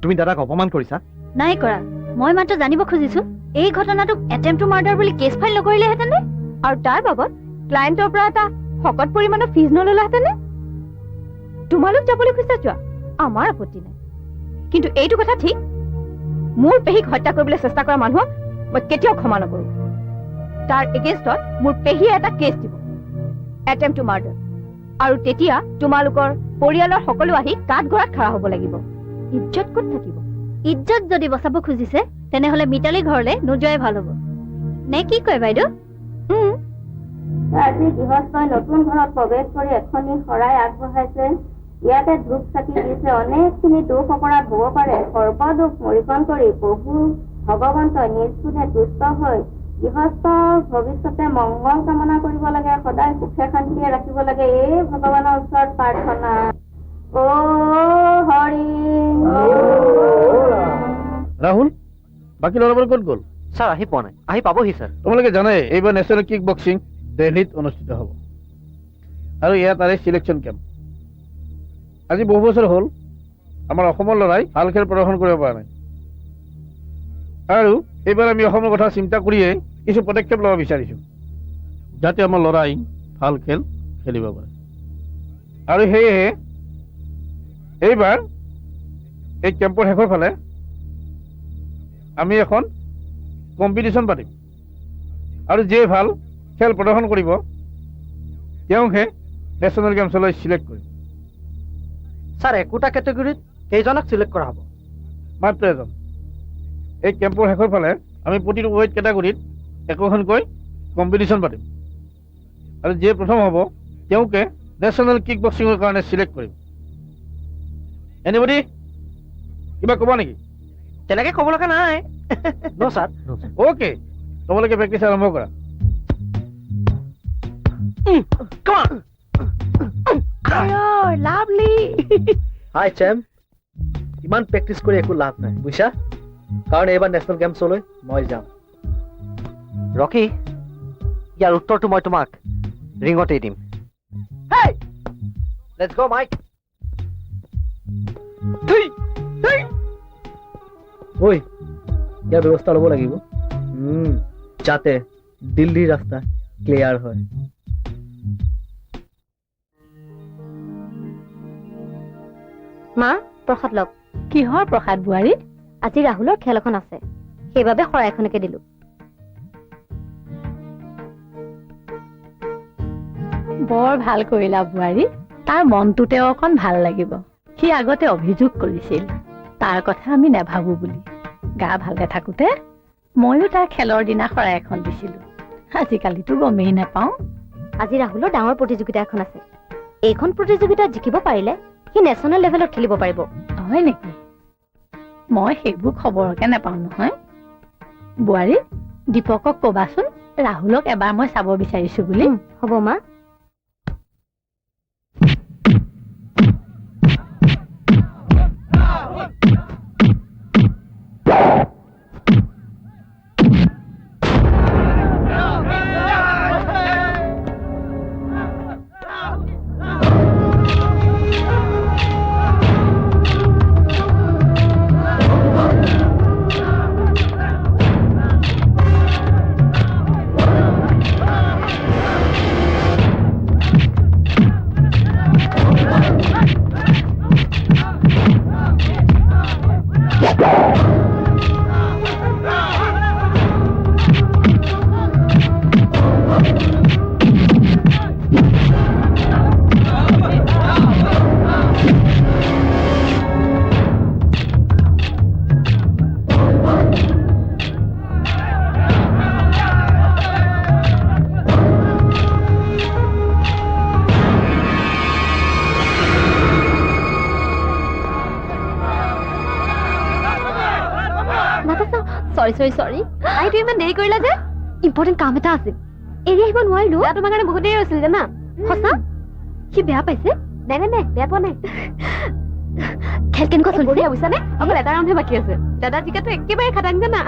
তুমি দাদাক অপমান কৰিছা? নাই কৰা। মই মাত্ৰ জানিব খুজিছো এই ঘটনাটোক এটেম্প টু মাৰ্ডাৰ বুলি কেছ ফাইল নকৰিলেহেঁতেন নে? আৰু তাৰ বাবদ ক্লায়েণ্টৰ পৰা এটা শকত পৰিমাণৰ ফিজ নললাহেঁতেন নে? তোমালোক যাবলৈ খুজিছা যোৱা, আমাৰ আপত্তি নাই। কিন্তু এইটো কথা ঠিক, মোৰ পেহীক হত্যা কৰিবলৈ চেষ্টা কৰা মানুহক মই কেতিয়াও ক্ষমা নকৰো। তাৰ এগেইনষ্টত মোৰ পেহীয়ে এটা কেছ দিব, এটেম্প টু মাৰ্ডাৰ। আৰু তেতিয়া তোমালোকৰ পৰিয়ালৰ সকলো আহি কাঠগড়াত খাৰা হ'ব লাগিব। ইজ্জত ক'ত থাকিব? ইজ্জত যদি বচাব খুজিছে তেনেহ'লে মিতালী ঘৰলৈ নোযোৱাই ভাল হ'ব। নে কি কয় বাইদেউ? আজি গৃহস্থই নতুন ঘৰত প্ৰৱেশ কৰি এখনি শৰাই আগবঢ়াইছে। ইয়াতে ধূপ চাকি দিছে। অনেকখিনি দুখ অপৰাধ হ'ব পাৰে। সৰ্বদুখ মৰিকন কৰি প্ৰভু ভগৱন্তই নিজ গুণে তুষ্ট হৈ গৃহস্থৰ ভৱিষ্যতে মংগল কামনা কৰিব লাগে, সদায় সুখে শান্তিয়ে ৰাখিব লাগে। এই ভগৱানৰ ওচৰত প্ৰাৰ্থনা। অ হৰি। ৰাহুল, বাকী ল'ৰাবোৰ ক'ত গ'ল? ছাৰ আহি পোৱা নাই। আহি পাবহি ছাৰ। তোমালোকে জানাই এইবাৰ নেশ্যনেল কিক বক্সিং দিল্লীত অনুষ্ঠিত হ'ব আৰু এয়া তাৰে চিলেকশ্যন কেম্প। আজি বহু বছৰ হ'ল আমাৰ অসমৰ ল'ৰাই ভাল খেল প্ৰদৰ্শন কৰিব পৰা নাই, আৰু এইবাৰ আমি অসমৰ কথা চিন্তা কৰিয়ে কিছু পদক্ষেপ ল'ব বিচাৰিছোঁ যাতে আমাৰ ল'ৰাই ভাল খেল খেলিব পাৰে। আৰু সেয়েহে এইবাৰ এই কেম্পৰ শেষৰ ফালে আমি এখন কম্পিটিশ্যন পাতিম, আৰু যিয়ে ভাল খেল প্ৰদৰ্শন কৰিব তেওঁকহে নেশ্যনেল গেমছলৈ চিলেক্ট কৰিম। ছাৰ একোটা কেটেগৰীত কেইজনক চিলেক্ট কৰা হ'ব? মাত্ৰ এজন। এই কেম্পৰ শেষৰ ফালে আমি প্ৰতিটো ৱেইট কেটেগৰীত একোখনকৈ কম্পিটিশ্যন পাতিম, আৰু যিয়ে প্ৰথম হ'ব তেওঁকে নেশ্যনেল কিক বক্সিঙৰ কাৰণে চিলেক্ট কৰিম। এনিবডি কিবা ক'ব নেকি? তেনেকৈ ক'ব লগা নাই। ন ছাৰ। অ'কে, তোমালোকে প্ৰেক্টিচ আৰম্ভ কৰা। হাই চেম্প, ইমান প্ৰেক্টিচ কৰি একো লাভ নাই বুজিছা, কাৰণ এইবাৰ নেশ্যনেল গেমছলৈ মই যাম। ৰকি, ইয়াৰ উত্তৰটো মই তোমাক ৰিঙতেই দিম। Let's go Mike. ঐ, ইয়াৰ ব্যৱস্থা ল'ব লাগিব যাতে দিল্লীৰ ৰাস্তা ক্লিয়াৰ হয়। মা, প্ৰসাদ লওক। কিহৰ প্ৰসাদ বোৱাৰী? আজি ৰাহুলৰ খেল এখন আছে, সেইবাবে শৰাই এখনকে দিলো। বৰ ভাল কৰিলা বোৱাৰী। তাৰ মনটোতে অকণ ভাল লাগিব। সি আগতে অভিযোগ কৰিছিল তাৰ কথা আমি নেভাবো বুলি। গা ভালে থাকোতে ময়ো তাৰ খেলৰ দিনা শৰাই এখন দিছিলো। আজিকালিতো গমেই নাপাওঁ। আজি ৰাহুলৰ ডাঙৰ প্ৰতিযোগিতা এখন আছে। এইখন প্ৰতিযোগিতাত জিকিব পাৰিলে সি নেশ্যনেল লেভেলত খেলিব পাৰিব। হয় নেকি? মই সেইবোৰ খবৰকে নাপাওঁ নহয়। বোৱাৰী, দীপকক কবাচোন ৰাহুলক এবাৰ মই চাব বিচাৰিছো বুলি। হ'ব মা। চৰি আইটো ইমান দেৰি কৰিলা যে ইম্পৰ্টেণ্ট কাম এটা আছিল এৰি আহিব নোৱাৰিলো তোমাৰ কাৰণে বহুত দেৰি হৈছিল জানা সঁচা সি বেয়া পাইছে নাই নাই নাই বেয়া পোৱা নাই খেল কেনেকুৱা চলিছে বঢ়িয়া বুজিছানে অকল এটা ৰাউণ্ডহে বাকী আছে দাদা জিকাটো একেবাৰে খাটাং জানা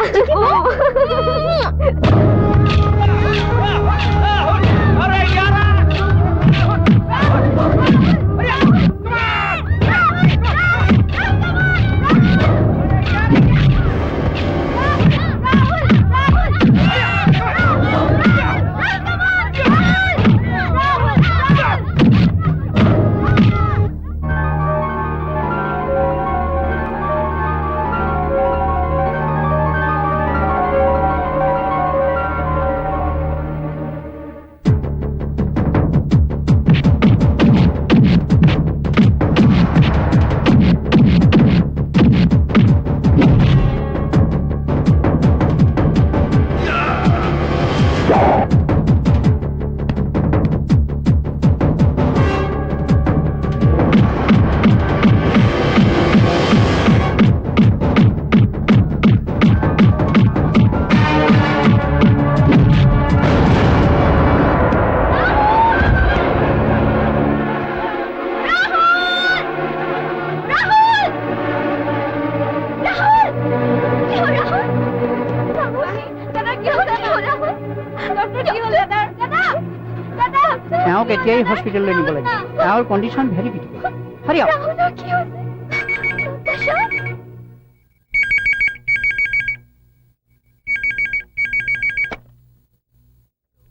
তেওঁক এতিয়াই হস্পিটেললৈ নিব লাগিব তেওঁৰ condition very critical Hari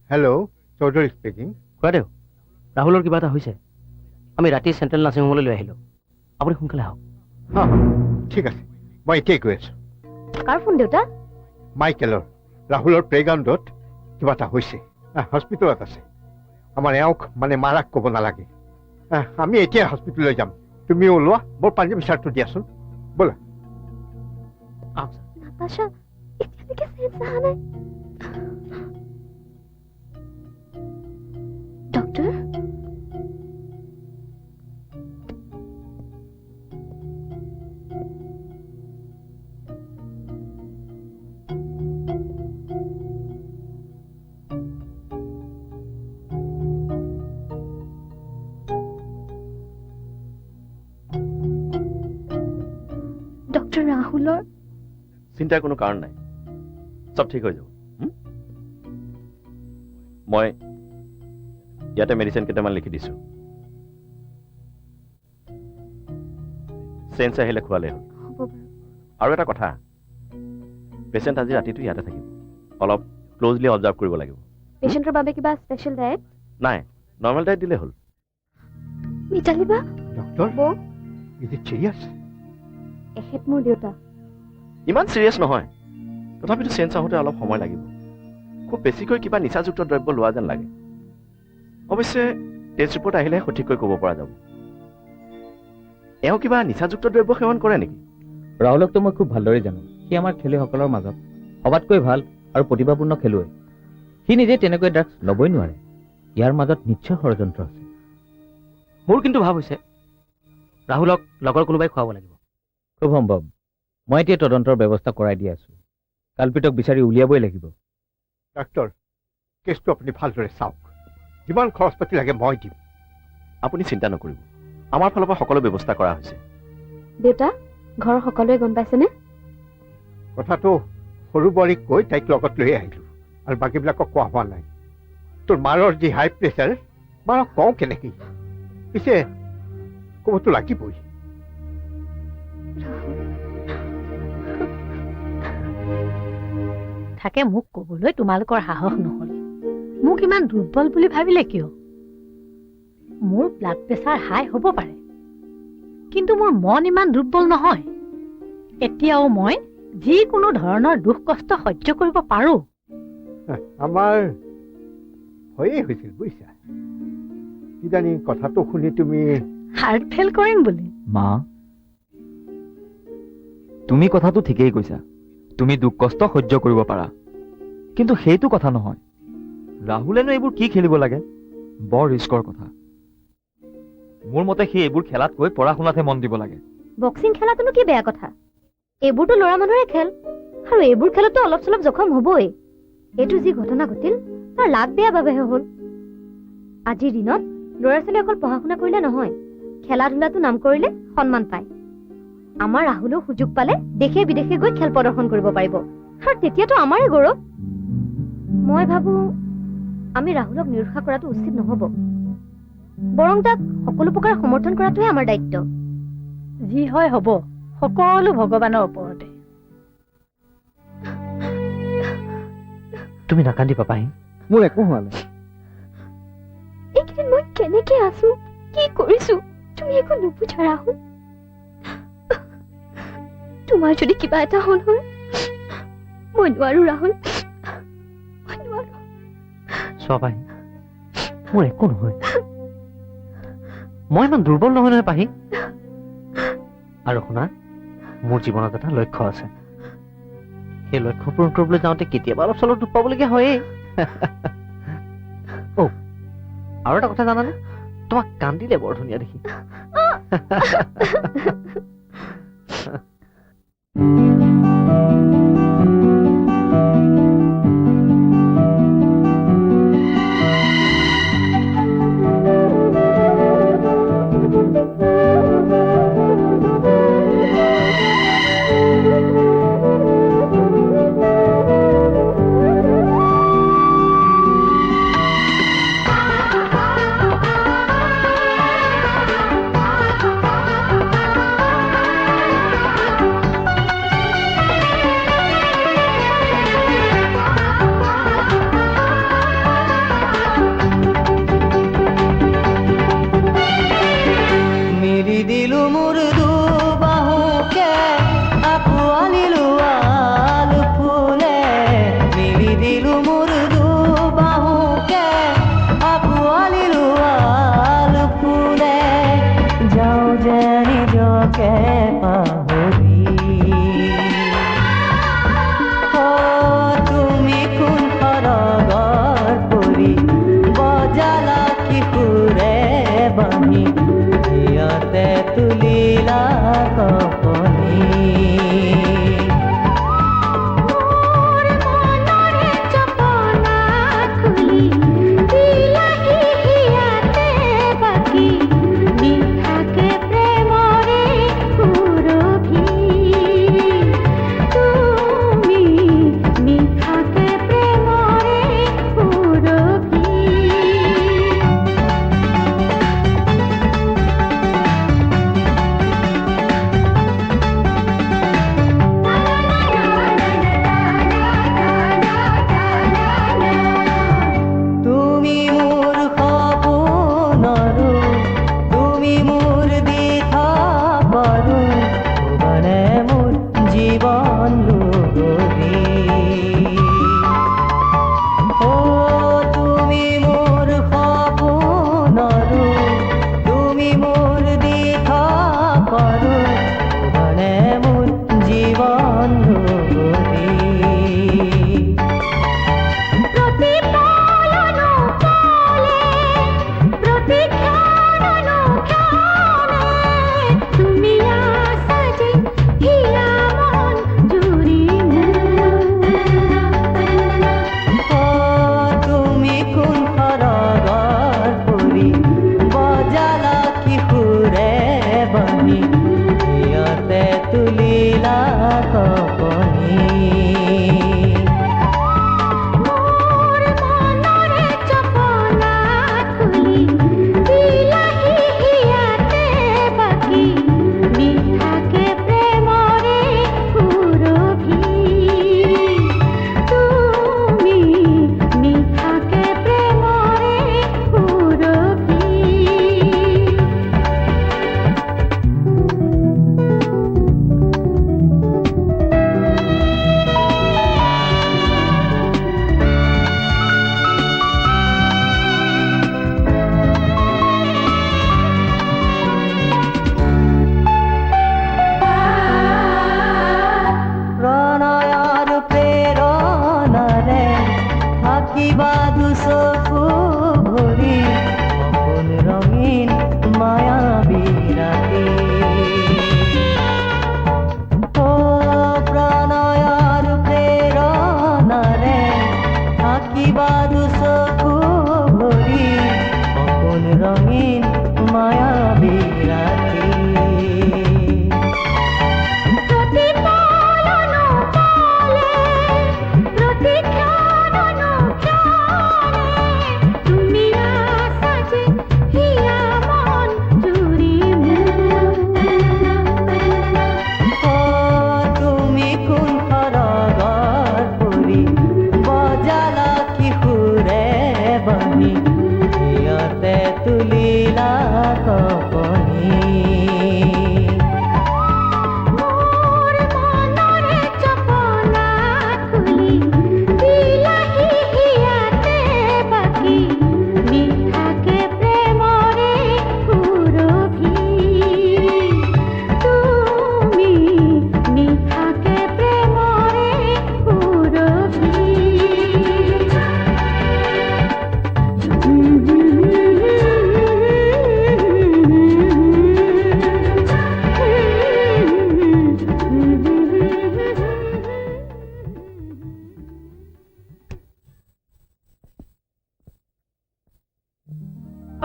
hello' Choudhury speaking খুৰাদেউ ৰাহুলৰ কিবা এটা হৈছে আমি ৰাতি চেণ্ট্ৰেল নাৰ্ছিং হোমলৈ লৈ আহিলোঁ আপুনি সোনকালে আহক ঠিক আছে মই এতিয়াই গৈ আছোঁ কাৰ ফোন দেউতা মাইকেলৰ ৰাহুলৰ প্লেগ্ৰাউণ্ডত কিবা এটা হৈছে হস্পিটেলত আছে আমাৰ এওঁক মানে মাৰাক ক'ব নালাগে আমি এতিয়া হস্পিটেললৈ যাম তুমিও ওলোৱা মোৰ পাঞ্জাবী চাৰ্টটো দিয়াচোন ব'লা নাতাশা এতিয়ালৈকে চেঞ্চ অহা নাই ডক্টৰ ৰাহুলৰ চিন্তাৰ কোনো কাৰণ নাই চব ঠিক হৈ যাব মই ইয়াতে মেডিচিন কেইটামান লিখি দিছো চেঞ্চ আহিলে খোৱালে হ'ল আৰু এটা কথা পেচেণ্ট আজি ৰাতিটো ইয়াতে থাকিব অলপ ক্লোজলি অবজাৰ্ভ কৰিব লাগিব পেচেণ্টৰ বাবে কিবা স্পেচিয়েল ডায়েট নাই নৰ্মেল ডায়েট দিলে হ'ল মিতালী বা ডক্টৰ ইজ ইট চিৰিয়াছ এখেত মোৰ দেউতা ইমান চিৰিয়াছ নহয় তথাপিতো চেঞ্চ আহোঁতে অলপ সময় লাগিব খুব বেছিকৈ কিবা নিচাযুক্ত দ্ৰব্য লোৱা যেন লাগে অৱশ্যে টেষ্ট ৰিপৰ্ট আহিলে সঠিককৈ ক'ব পৰা যাব এওঁ কিবা নিচাযুক্ত দ্ৰব্য সেৱন কৰে নেকি ৰাহুলকতো মই খুব ভালদৰে জানো সি আমাৰ খেলুৱৈসকলৰ মাজত সবাতকৈ ভাল আৰু প্ৰতিভাপূৰ্ণ খেলুৱৈ সি নিজে তেনেকৈ ড্ৰাগছ ল'বই নোৱাৰে ইয়াৰ মাজত নিশ্চয় ষড়যন্ত্ৰ আছে মোৰ কিন্তু ভাৱ হৈছে ৰাহুলক লগৰ কোনোবাই খুৱাব লাগিব খুব সম্ভৱ মই এতিয়া তদন্তৰ ব্যৱস্থা কৰাই দি আছো কালপিতক বিচাৰি উলিয়াবই লাগিব ডাক্তৰ কেছটো আপুনি ভালদৰে চাওক যিমান খৰচ পাতি লাগে মই দিম আপুনি চিন্তা নকৰিব আমাৰ ফালৰ পৰা সকলো ব্যৱস্থা কৰা হৈছে দেউতা ঘৰৰ সকলোৱে গম পাইছেনে কথাটো সৰু বোৱাৰীক কৈ তাইক লগত লৈ আহিলোঁ আৰু বাকীবিলাকক কোৱা হোৱা নাই তোৰ মাৰৰ যি হাই প্ৰেছাৰ মাৰক কওঁ কেনেকৈ পিছে ক'বতো লাগিবই থাকে মোক ক'বলৈ তোমালোকৰ সাহস নহ'ল মোক ইমান দুৰ্বল বুলি ভাবিলে কিয় মোৰ ব্লাড প্ৰেছাৰ হাই হ'ব পাৰে কিন্তু মোৰ মন ইমান দুৰ্বল নহয় এতিয়াও মই যিকোনো ধৰণৰ দুখ কষ্ট সহ্য কৰিব পাৰোঁ আমাৰ হয়ে হৈছিল বুজিছা কিজানি কথাটো শুনি তুমি হাৰ্ট ফেল কৰিম বুলি মা তুমি কথাটো ঠিকেই কৈছা তুমি দুখ কষ্ট সহ্য কৰিব পাৰা কিন্তু সেইটো কথা নহয় ৰাহুলেনো এইবোৰ কি খেলিব লাগে বৰ ৰিস্কৰ কথা মোৰ মতে সি এইবোৰ খেলাতকৈ পঢ়া শুনাতহে মন দিব লাগে বক্সিং খেলাটোনো কি বেয়া কথা এইবোৰতো ল'ৰা মানুহৰে খেল আৰু এইবোৰ খেলতো অলপ চলপ জখম হ'বই। এইটো যি ঘটনা ঘটিল তাৰ লাগ বেয়া বাবেহে হ'ল। আজিৰ দিনত ল'ৰা ছোৱালী অকল পঢ়া শুনা কৰিলে নহয়, খেলা ধূলাটো নাম কৰিলে সন্মান পায়। আমাৰ ৰাহুলেও সুযোগ পালে দেশে বিদেশে গৈ খেল প্ৰদৰ্শন কৰিব পাৰিব, আৰু তেতিয়াতো আমাৰে গৌৰৱ। মই ভাবো আমি ৰাহুলক নিৰুৎসাহ কৰাটো উচিত নহ'ব, বৰং তাক সকলো প্ৰকাৰে সমৰ্থন কৰাটোহে আমাৰ দায়িত্ব। যি হয় হ'ব, সকলো ভগৱানৰ ওপৰতে। তুমি নাকান্দিবা পাহি। মোৰ একো হোৱা নাই। এইকেইদিন মই কেনেকে আছো, কি কৰিছো, তুমি একো নুবুজা ৰাহুল। তোমাৰ যদি কিবা এটা হ'ল হয়, মই নোৱাৰো ৰাহুল, মই নোৱাৰো। চোৱা পাহি, মোৰ একো নহয়। মই ইমান দুৰ্বল নহয় নহয় পাহি। আৰু শুনা, মোৰ জীৱনত এটা লক্ষ্য আছে। সেই লক্ষ্য পূৰণ কৰিবলৈ যাওঁতে কেতিয়াবা অলপ চলপ দুখ পাবলগীয়া হয়েই। আৰু এটা কথা জানানে, তোমাক কান্দিলে বৰ ধুনীয়া দেখি।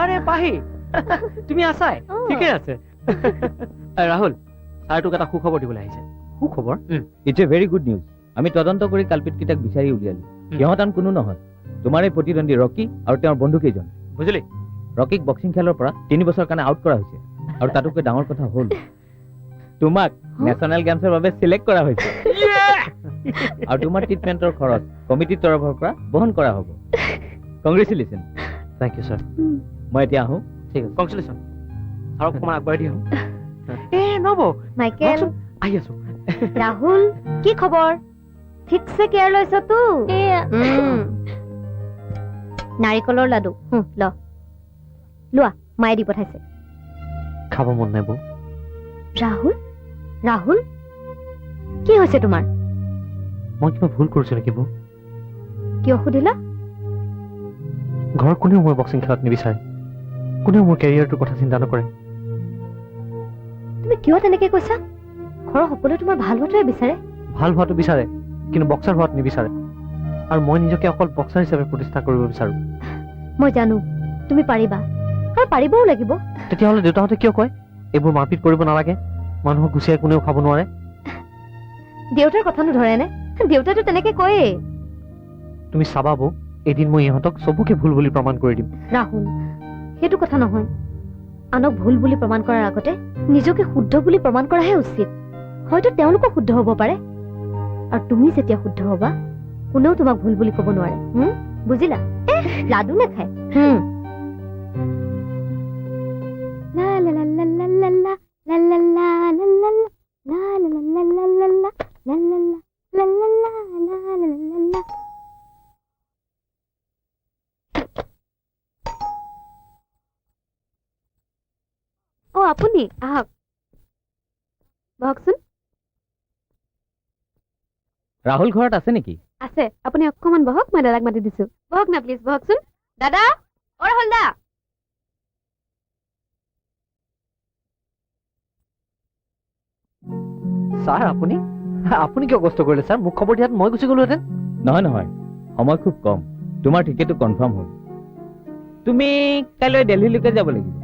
আৰে পাহি তুমি আছাই ঠিকে আছে ৰাহুল ছাৰ তোক এটা সুখবৰ দিবলৈ আহিছে সুখবৰ it's a very good news আমি তদন্ত কৰি কালপিতকেইটাক বিচাৰি উলিয়ালো সিহঁত আন কোনো নহয় তোমাৰ এই প্ৰতিদ্বন্দ্বী ৰকি আৰু তেওঁৰ বন্ধু কেইজন বুজিলি ৰকিক বক্সিং খেলৰ পৰা 3 বছৰ কাৰণে আউট কৰা হৈছে আৰু তাতোকৈ ডাঙৰ কথা হ'ল তোমাক নেশ্যনেল গেমছৰ বাবে চিলেক্ট কৰা হৈছে আৰু তোমাৰ ট্ৰিটমেণ্টৰ খৰচ কমিটিৰ তৰফৰ পৰা বহন কৰা হ'ব কংগ্ৰেচুলেশ্যন থেংক ইউ ছাৰ মই এতিয়া আহোঁ ঠিক আছে কংগ্ৰেচুলেশ্যন ছাৰক অকণমান আগবাঢ়ি দি আহোঁ নব মাইকেল আহি আছো ৰাহুল কি খবৰ ঠিকছে কেয়াৰ লৈছতো নাৰিকলৰ লাডু ল লোৱা মায়ে দি পঠাইছে খাব মন নাই বৌ ৰাহুল ৰাহুল কি হৈছে তোমাৰ মই কিবা ভুল কৰিছো নেকি বৌ কিয় সুধিলা ঘৰৰ কোনেও মই বক্সিং খেলত নিবিচাৰে কোনেও মোৰ কেৰিয়াৰটোৰ কথা চিন্তা নকৰে তুমি কিয় তেনেকে কৈছা ঘৰৰ সকলোৱে তোমাৰ ভাল হোৱাটোৱে বিচাৰে ভাল হোৱাটো বিচাৰে কিন্তু বক্সাৰ হোৱাটো নিবিচাৰে আৰু মই নিজকে অকল বক্সাৰ হিচাপে প্ৰতিষ্ঠা কৰিব বিচাৰো মই জানো তুমি পাৰিবা আৰু পাৰিবও লাগিব তেতিয়াহ'লে দেউতাহঁতে কিয় কয় এইবোৰ মাৰপিট কৰিব নালাগে মানুহক গুচিয়াই কোনেও খাব নোৱাৰে দেউতাৰ কথানো ধৰেনে দেউতাইতো তেনেকে কয়েই তুমি চাবা বৌ এদিন মই ইহঁতক চবকে ভুল বুলি প্ৰমাণ কৰি দিম ৰাহুল সেইটো কথা নহয় আনক ভুল বুলি প্ৰমাণ কৰাৰ আগতে নিজকে শুদ্ধ বুলি প্ৰমাণ কৰাহে উচিত হয়তো তেওঁলোকো শুদ্ধ হ'ব পাৰে আৰু তুমি যেতিয়া শুদ্ধ হ'বা কোনেও তোমাক ভুল বুলি ক'ব নোৱাৰে বুজিলা লাডু নাখায় অ আপুনি আহক বহকচোন ৰাহুল ঘৰত আছে নেকি আছে আপুনি অকণমান বহক মই দাদাক মাতি দিছো বহক না প্লিজ বহকচোন দাদা অ ৰাহুল দা ছাৰ আপুনি কিয় কষ্ট কৰিলে ছাৰ মোক খবৰ দিয়াত মই গুচি গলোহেঁতেন নহয় নহয় সময় খুব কম তোমাৰ টিকেটটো কনফাৰ্ম হ'ল তুমি কাইলৈ দিল্লীলৈকে যাব লাগিব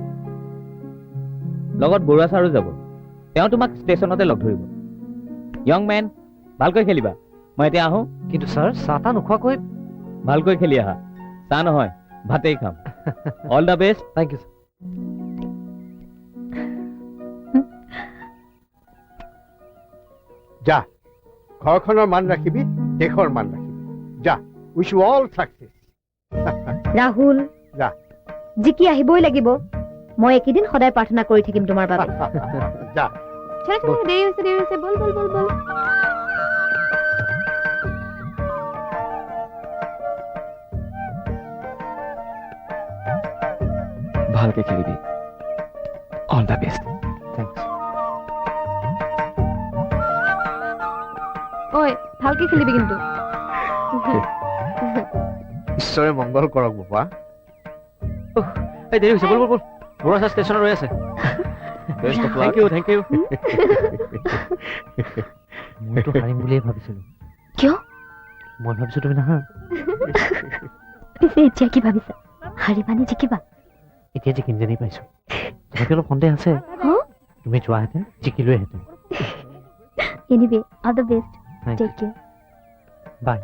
লগত বৰুৱা ছাৰো যাব তেওঁ তোমাক ষ্টেচনতে লগ ধৰিব য়ং মেন ভালকৈ খেলিবা মই এতিয়া আহোঁ কিন্তু ছাৰ চাহ তাহ নোখোৱাকৈ ভালকৈ খেলি আহা চাহ নহয় ভাতেই খাম all the best thank you sir যা ঘৰখনৰ মান ৰাখিবি দেশৰ মান ৰাখিবি যা wish you all success Rahul যা জিকি আহিবই লাগিব মই একেদিন সদায় প্ৰাৰ্থনা কৰি থাকিম তোমাৰ বাবে যা দেৰি হৈছে বল বল বল বল ভালকে খেলিবি অল দ্য বেষ্ট থেংকছ ঐ ভালকে খেলিবি কিন্তু ঈশ্বৰে মংগল কৰক বাবা এই দেৰি হৈছে বল বল বল বৰুৱা ছাৰ ষ্টেচনত ৰৈ আছে থেংক ইউ মইতো হাৰিম বুলিয়ে ভাবিছিলো কিয় মই ভাবিছো তুমি নাহা পিছে এতিয়া কি ভাবিছা হাৰিবানে জিকিবা এতিয়া জিকিম যেনি পাইছো তথাপি অলপ সন্দেহ আছে তুমি যোৱাহেঁতেন জিকিলোহেঁতেন anyway all the best Thank take care bye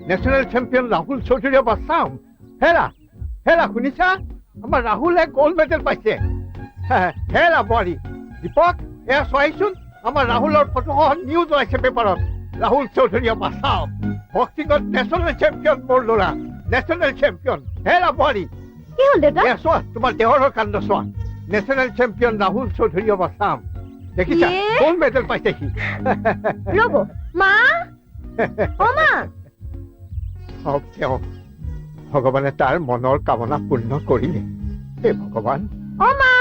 national champion Rahul চৌধুৰীয়ে বাচাম হেৰা হেৰা শুনিছা আমাৰ ৰাহুলে গ'ল্ড মেডেল পাইছে হেৰা বোৱাৰী দীপক এয়া চোৱাইচোন আমাৰ ৰাহুলৰ ফটোখন নিউজ ওলাইছে পেপাৰত ৰাহুল চৌধুৰীয়ে বাচাম বক্সিঙত নেশ্যনেল চেম্পিয়ন মোৰ ল'ৰা নেশ্যনেল চেম্পিয়ন হেৰা বোৱাৰী কি হ'ল দেউতা এয়া চোৱা তোমাৰ দেহৰ কাণ্ড চোৱা নেশ্যনেল চেম্পিয়ন ৰাহুল চৌধুৰীয়ে বাচাম দেখিছা গ'ল্ড মেডেল পাইছে সি ৰ'ব মা অ মা হওক তেওঁ ভগৱানে তাৰ মনৰ কামনা পূৰ্ণ কৰিলে হে ভগৱান অ মা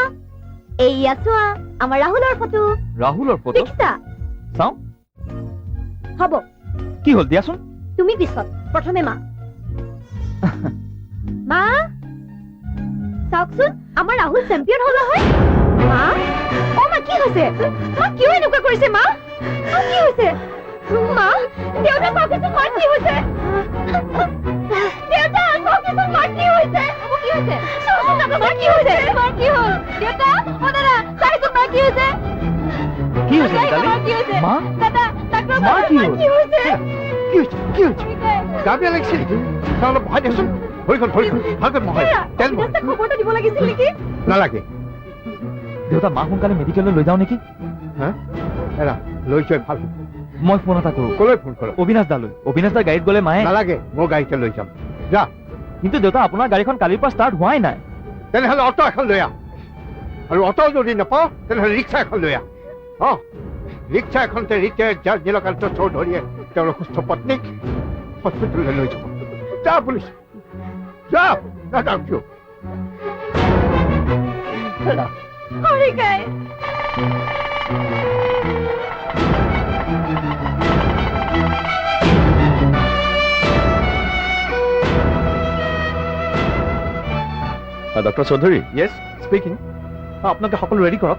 এইয়া চোৱা আমাৰ ৰাহুলৰ ফটো ৰাহুলৰ ফটো দেখিছা চাওঁ হ'ব কি হ'ল দিয়াচোন তুমি পিছত প্ৰথমে মা মা চাওকচোন আমাৰ ৰাহুল চেম্পিয়ন হ'ল নহয় মা অ মা কি হৈছে মা কিয় এনেকুৱা কৰিছে মা কি হৈছে মা দেউতা চাওকচোন মাৰ কি হৈছে দেউতা চাওকচোন মাৰ কি হৈছে কি হৈছে চাওকচোন মাৰ কি হৈছে মাৰ কি হ'ল দেউতা অ দাদা চাওকচোন মাৰ কি হৈছে কি হৈছে মিতালী মা দাদা ডাক্তৰ মা কি হ'ল কি হৈছে গা বেয়া লাগিছে নেকি তই অলপ বহাই দেচোন ভৰিখন ভালকৈ বহাই তেল খবৰটো দিব লাগিছিল নেকি নালাগে দেউতা মা সোনকালে মেডিকেললৈ লৈ যাওঁ নেকি হা এৰা লৈ যোৱাই ভাল মই ফোন এটা কৰোঁ ক'লৈ ফোন কৰ অবিনাশ দালৈ অবিনাশ দাৰ গাড়ীত গ'লে মায়ে নালাগে মই গাড়ীতে লৈ যাম যা কিন্তু দেউতা আপোনাৰ গাড়ীখন কালিৰ পৰা ষ্টাৰ্ট হোৱাই নাই তেনেহ'লে অটো এখন লৈ আহ আৰু অটো যদি নাপাওঁ তেনেহ'লে ৰিক্সা এখন লৈ আহ অঁ ৰিক্সা এখনতে ৰিটায়াৰ্ড জাজ নীলকান্ত চৌধুৰীয়ে তেওঁৰ অসুস্থ পত্নীক হস্পিটেললৈ লৈ যাব যা পুলিচ যা নাযাওঁ কিয় হৰিকাই ডক্টৰ চৌধুৰী য়েছ স্পীকিং আপোনালোকে সকলো ৰেডি কৰক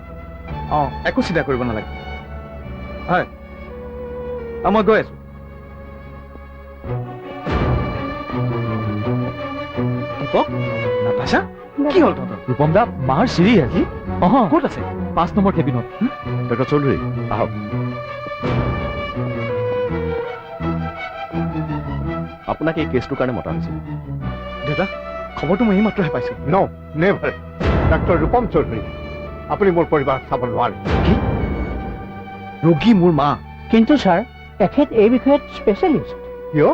অঁ একো চিন্তা কৰিব নালাগে হয় মই গৈ আছোঁ দীপক নাতাশা কি হ'ল তহঁতৰ ৰূপম দা মাৰ চিৰি আজি ক'ত আছে 5 নম্বৰ কেবিনত ডক্টৰ চৌধুৰী আহক আপোনাক এই কেছটোৰ কাৰণে মতা হৈছিল দেউতা খবৰটো মই এইমাত্ৰহে পাইছোঁ ন নেভাৰ ডাক্তৰ ৰূপম চৌধুৰী আপুনি মোৰ পৰিবাৰ চাব নোৱাৰে ৰোগী মোৰ মা কিন্তু ছাৰ তেখেত এই বিষয়ত স্পেচিয়েলিষ্ট কিয়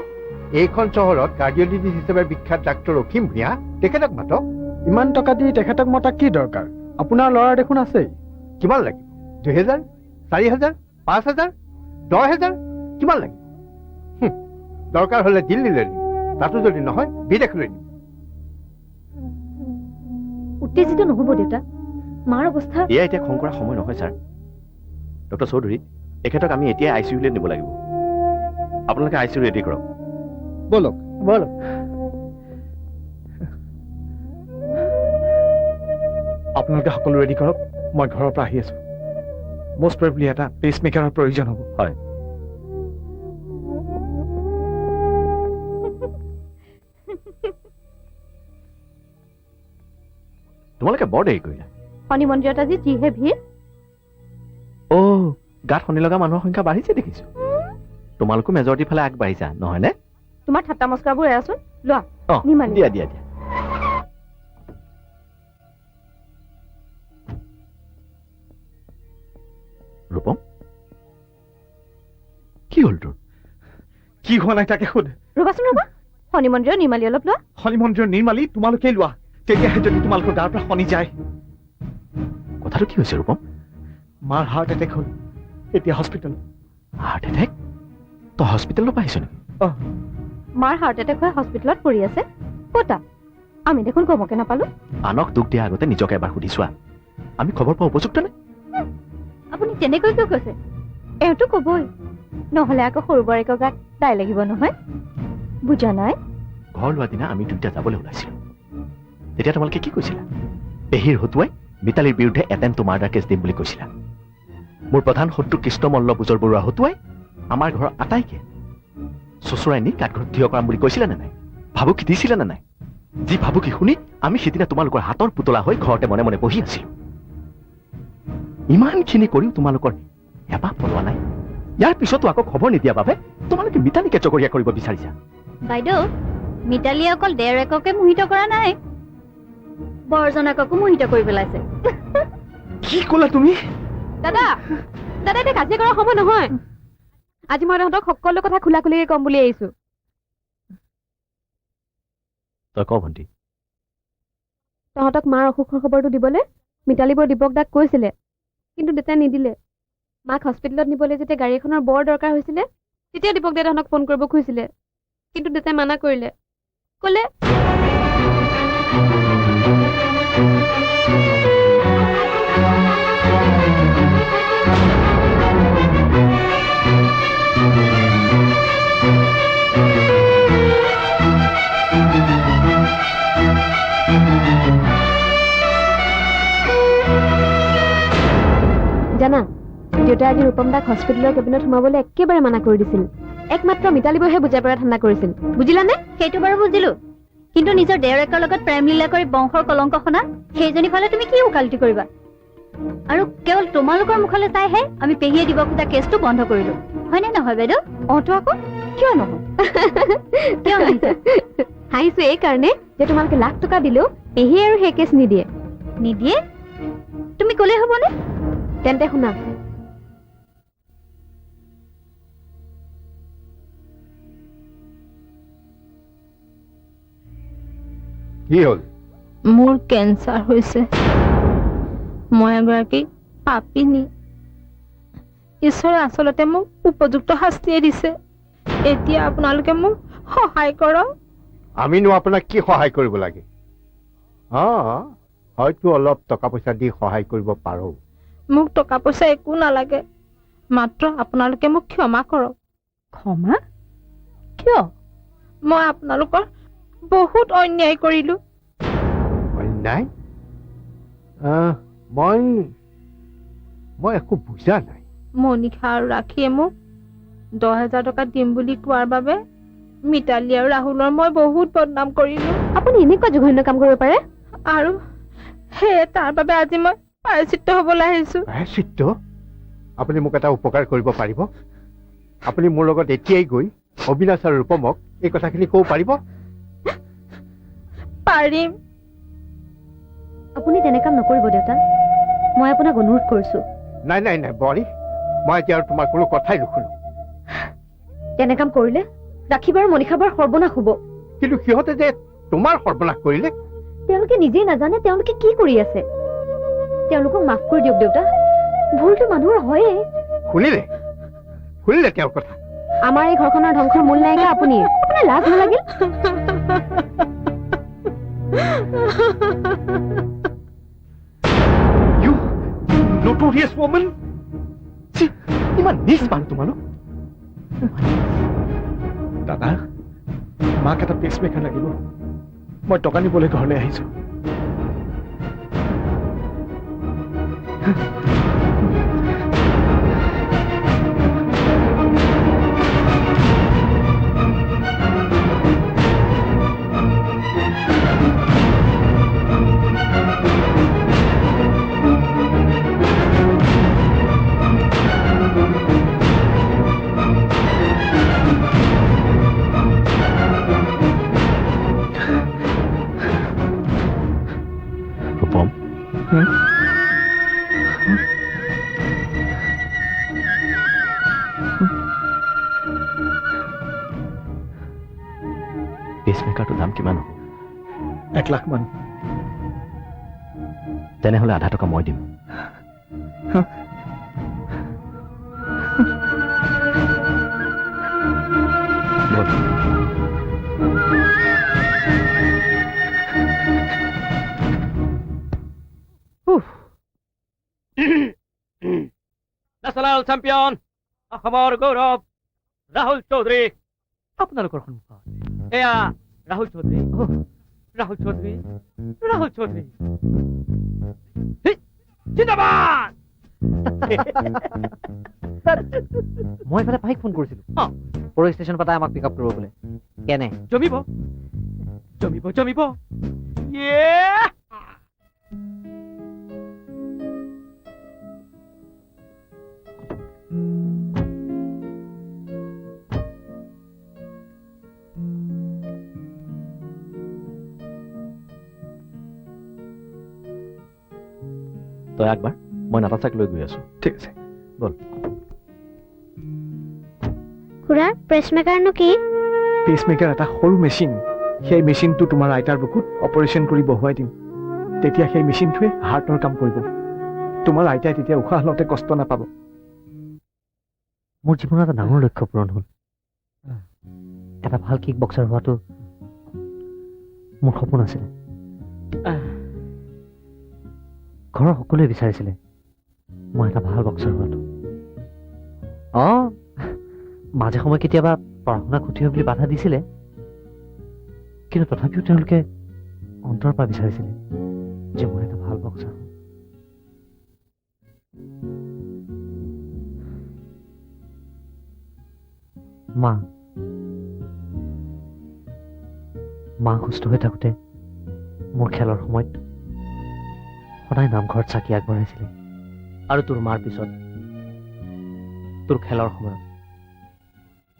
এইখন চহৰত কাৰ্ডিঅলজিষ্ট হিচাপে বিখ্যাত ডাক্তৰ অসীম ভূঞা তেখেতক মাতক ইমান টকা দি তেখেতক মতা কি দৰকাৰ আপোনাৰ ল'ৰা দেখোন আছেই কিমান লাগিব 2000 4000 5000 10000 কিমান লাগিব দৰকাৰ হ'লে দিল্লীলৈ নিম তাতো যদি নহয় বিদেশলৈ নিম উত্তেজিত নহ'ব দেউতা মাৰ অৱস্থা এয়া এতিয়া খং কৰা সময় নহয় ছাৰ ডক্টৰ চৌধুৰী এখেতক আমি এতিয়া আই চি ইউলৈ নিব লাগিব আপোনালোকে আই চি ইউ ৰেডি কৰক ব'লক আপোনালোকে সকলো ৰেডি কৰক মই ঘৰৰ পৰা আহি আছোঁ মষ্ট প্ৰবেবলি এটা পেচ মেকাৰৰ প্ৰয়োজন হ'ব হয় তোমালোকে বৰ দেৰি কৰিলা শনি মন্দিৰত আজি যিহে ভিৰ গাত শনি লগা মানুহৰ সংখ্যা বাঢ়িছে দেখিছোঁ তোমালোকো মেজৰিটিৰ ফালে আগবাঢ়িছা নহয়নে তোমাৰ ঠাট্টা মস্কৰাবোৰ এৰাচোন লোৱা অঁ নিমালি দিয়া ৰূপম কি হ'ল তোৰ কি হোৱা নাই তাকে সোধ ৰ'বাচোন ৰ'বা শনি মন্দিৰৰ নিৰ্মালি অলপ লোৱা শনি মন্দিৰৰ নিৰ্মালি তোমালোকেই লোৱা তেতিয়াহে যদি তোমালোকৰ গাৰ পৰা শনি যায় কথাটো কি হৈছে ৰূপম মাৰ হাৰ্ট এটেক হ'ল এতিয়া হস্পিটেলত হাৰ্ট এটেক তই হস্পিটেলৰ পৰা আহিছ নেকি মাৰ হাৰ্ট এটেক হৈ হস্পিটেলত পৰি আছে ক'তা আমি দেখোন গমকে নাপালো আনক দুখ দিয়াৰ আগতে নিজকে এবাৰ সুধি চোৱা আমি খবৰ পোৱা উপযুক্ত নে আপুনি তেনেকৈ কিয় কৈছে এওঁতো ক'বই নহ'লে আকৌ সৰু বোৱাৰীকৰ গাত দাই লাগিব নহয় বুজা নাই ঘৰ লোৱা দিনা আমি দুয়োটা যাবলৈ ওলাইছিলোঁ তেতিয়া তোমালোকে কি কৈছিলা পেহীৰ হতুৱাই মিতালীৰ বিৰুদ্ধে এটেম্প টু মাৰ্ডাৰ কেছ দিম বুলি কৈছিলা মোৰ প্ৰধান শত্ৰু কৃষ্ণ মল্ল পুজৰ বৰুৱা হতুৱাই আমাৰ ঘৰৰ আটাইকে চচুৰাই নি কাঠঘৰত থিয় কৰাম বুলি কৈছিলে নে নাই ভাবুকি দিছিলে নে নাই যি ভাবুকি শুনি আমি সিদিনা তোমালোকৰ হাতৰ পুতলা হৈ ঘৰতে মনে মনে বহি আছিলোঁ ইমানখিনি কৰিও তোমালোকৰ এবাৰ পলোৱা নাই ইয়াৰ পিছতো আকৌ খবৰ নিদিয়া বাবে তোমালোকে মিতালীকে চকৰীয়া কৰিব বিচাৰিছা বাইদেউ মিতালীয়ে অকল ডেৰ এককে মোহিত কৰা নাই বৰজনাককো মোহিত কৰি পেলাইছে কি ক'লা তুমি দাদা এতিয়া কাজিয়া কৰা সময় নহয় আজি মই তহঁতক সকলো কথা খোলা খুলিকে ক'ম বুলি আহিছো তই ক ভণ্টি তহঁতক মাৰ অসুখৰ খবৰটো দিবলৈ মিতালী বৰ দীপক দাক কৈছিলে কিন্তু দেউতাই নিদিলে মাক হস্পিটেলত নিবলৈ যেতিয়া গাড়ী এখনৰ বৰ দৰকাৰ হৈছিলে তেতিয়া দীপক দাই তহঁতক ফোন কৰিব খুজিছিলে কিন্তু দেউতাই মানা কৰিলে ক'লে দেউতাই আজি ৰূপম দাক হস্পিটেলৰ কেবিনত সোমাবলৈ একেবাৰে মানা কৰি দিছিল একমাত্ৰ মিতালী বৈহে বুজাই পৰা ঠাণ্ডা কৰিছিল বুজিলানে সেইটো বাৰু বুজিলো কিন্তু নিজৰ দেউৰেকৰ লগত প্ৰেম লীলা কৰি বংশৰ কলংক সনা সেইজনী ফালে তুমি কি উকালতি কৰিবা আৰু কেৱল তোমালোকৰ মুখলৈ চাইহে আমি পেহীয়ে দিব খোজা কেছটো বন্ধ কৰিলো হয়নে নহয় বাইদেউ অটো আকৌ কিয় নহয় কিয় নহয় হাঁহিছো এই কাৰণে যে তোমালোকে লাখ টকা দিলেও পেহী আৰু সেই কেছ নিদিয়ে নিদিয়ে তুমি ক'লে হ'বনে তেন্তে শুনা কি হ'ল মোৰ কেঞ্চাৰ হৈছে মই এগৰাকী পাপিনী ঈশ্বৰে আচলতে মোক উপযুক্ত শাস্তিয়ে দিছে এতিয়া আপোনালোকে মোক সহায় কৰক আমিনো আপোনাক কি সহায় কৰিব লাগে হয়তো অলপ টকা পইচা দি সহায় কৰিব পাৰো মোক টকা পইচা একো নালাগে মাত্ৰ আপোনালোকে মোক ক্ষমা কৰক ক্ষমা কিয় মই আপোনালোকৰ বহুত অন্যায় কৰিলো অন্যায় মই একো বুজা নাই মনিষা আৰু ৰাখীয়ে মোক 10,000 টকা দিম বুলি কোৱাৰ বাবে মিতালী আৰু ৰাহুলৰ মই বহুত বদনাম কৰিলো আপুনি এনেকুৱা জঘন্য কাম কৰিব পাৰে আৰু সেয়ে তাৰ বাবে আজি মই প্ৰায়শ্চিত্ত হ'বলৈ আহিছো প্ৰায়শ্চিত্ত আপুনি মোক এটা উপকাৰ কৰিব পাৰিব আপুনি মোৰ লগত এতিয়াই গৈ অবিনাশ আৰু ৰূপমক এই কথাখিনি ক'ব পাৰিব পাৰিম আপুনি তেনে কাম নকৰিব দেউতা মই আপোনাক অনুৰোধ কৰিছো নাই নাই নাই বোৱাৰী মই এতিয়া আৰু তোমাৰ কোনো কথাই নুশুনো তেনে কাম কৰিলে ৰাখীব আৰু মনিষাবাৰ সৰ্বনাশ হ'ব কিন্তু সিহঁতে যে তোমাৰ সৰ্বনাশ কৰিলে তেওঁলোকে নিজেই নাজানে তেওঁলোকে কি কৰি আছে তেওঁলোকক মাফ কৰি দিয়ক দেউতা ভুলটো মানুহৰ হয়ে শুনিলে তেওঁৰ কথা আমাৰ এই ঘৰখনৰ ধ্বংসৰ মূল নায়িকা আপুনি আপোনাৰ লাজ নালাগিল notorious woman ইমান নিজ মানুহ তোমালোক দাদা মাক এটা পেচমেকাৰ লাগিব মই টকা নিবলৈ ঘৰলৈ আহিছো পেচমেকাৰটোৰ দাম কিমান হ'ব 1 লাখ মান তেনেহ'লে আধা টকা মই দিম নেশ্যনেল চেম্পিয়ন অসমৰ গৌৰৱ ৰাহুল চৌধুৰী আপোনালোকৰ সন্মুখত এয়া ৰাহুল চৌধুৰী ৰাহুল চৌধুৰী ৰাহুল চৌধুৰী জিন্দাবাদ মই এইফালে ভাইক ফোন কৰিছিলো পৰহি ষ্টেচন পাতাই আমাক পিক আপ কৰিব বোলে কেনে জমিব জমিব জমিব তই একবাৰ মই নাটাচাক লৈ গৈ আছো ঠিক আছে বল খুৰা পেচমেকাৰনো কি পেচমেকাৰ এটা সৰু মেচিন সেই মেচিনটো তোমাৰ আইতাৰ বুকুত অপাৰেশ্যন কৰি বহুৱাই দিম তেতিয়া সেই মেচিনটোৱে হাৰ্টৰ কাম কৰিব তোমাৰ আইতাই তেতিয়া উশাহ লওঁতে কষ্ট নাপাব মোৰ জীৱনৰ এটা ডাঙৰ লক্ষ্য পূৰণ হ'ল এটা ভাল কিক বক্সাৰ হোৱাটো মোৰ সপোন আছিলে ঘৰৰ সকলোৱে বিচাৰিছিলে মই এটা ভাল বক্সাৰ হোৱাটো মাজে সময়ে কেতিয়াবা পঢ়া শুনা ক্ষতি হয় বুলি বাধা দিছিলে কিন্তু তথাপিও তেওঁলোকে অন্তৰৰ পৰা বিচাৰিছিলে যে মই এটা ভাল বক্সাৰ হওঁ মা সুস্থ হৈ থাকোঁতে মোৰ খেলৰ সময়ত সদায় নামঘৰত চাকি আগবঢ়াইছিলে। আৰু তোৰ মাৰ পিছত তোৰ খেলৰ সময়ত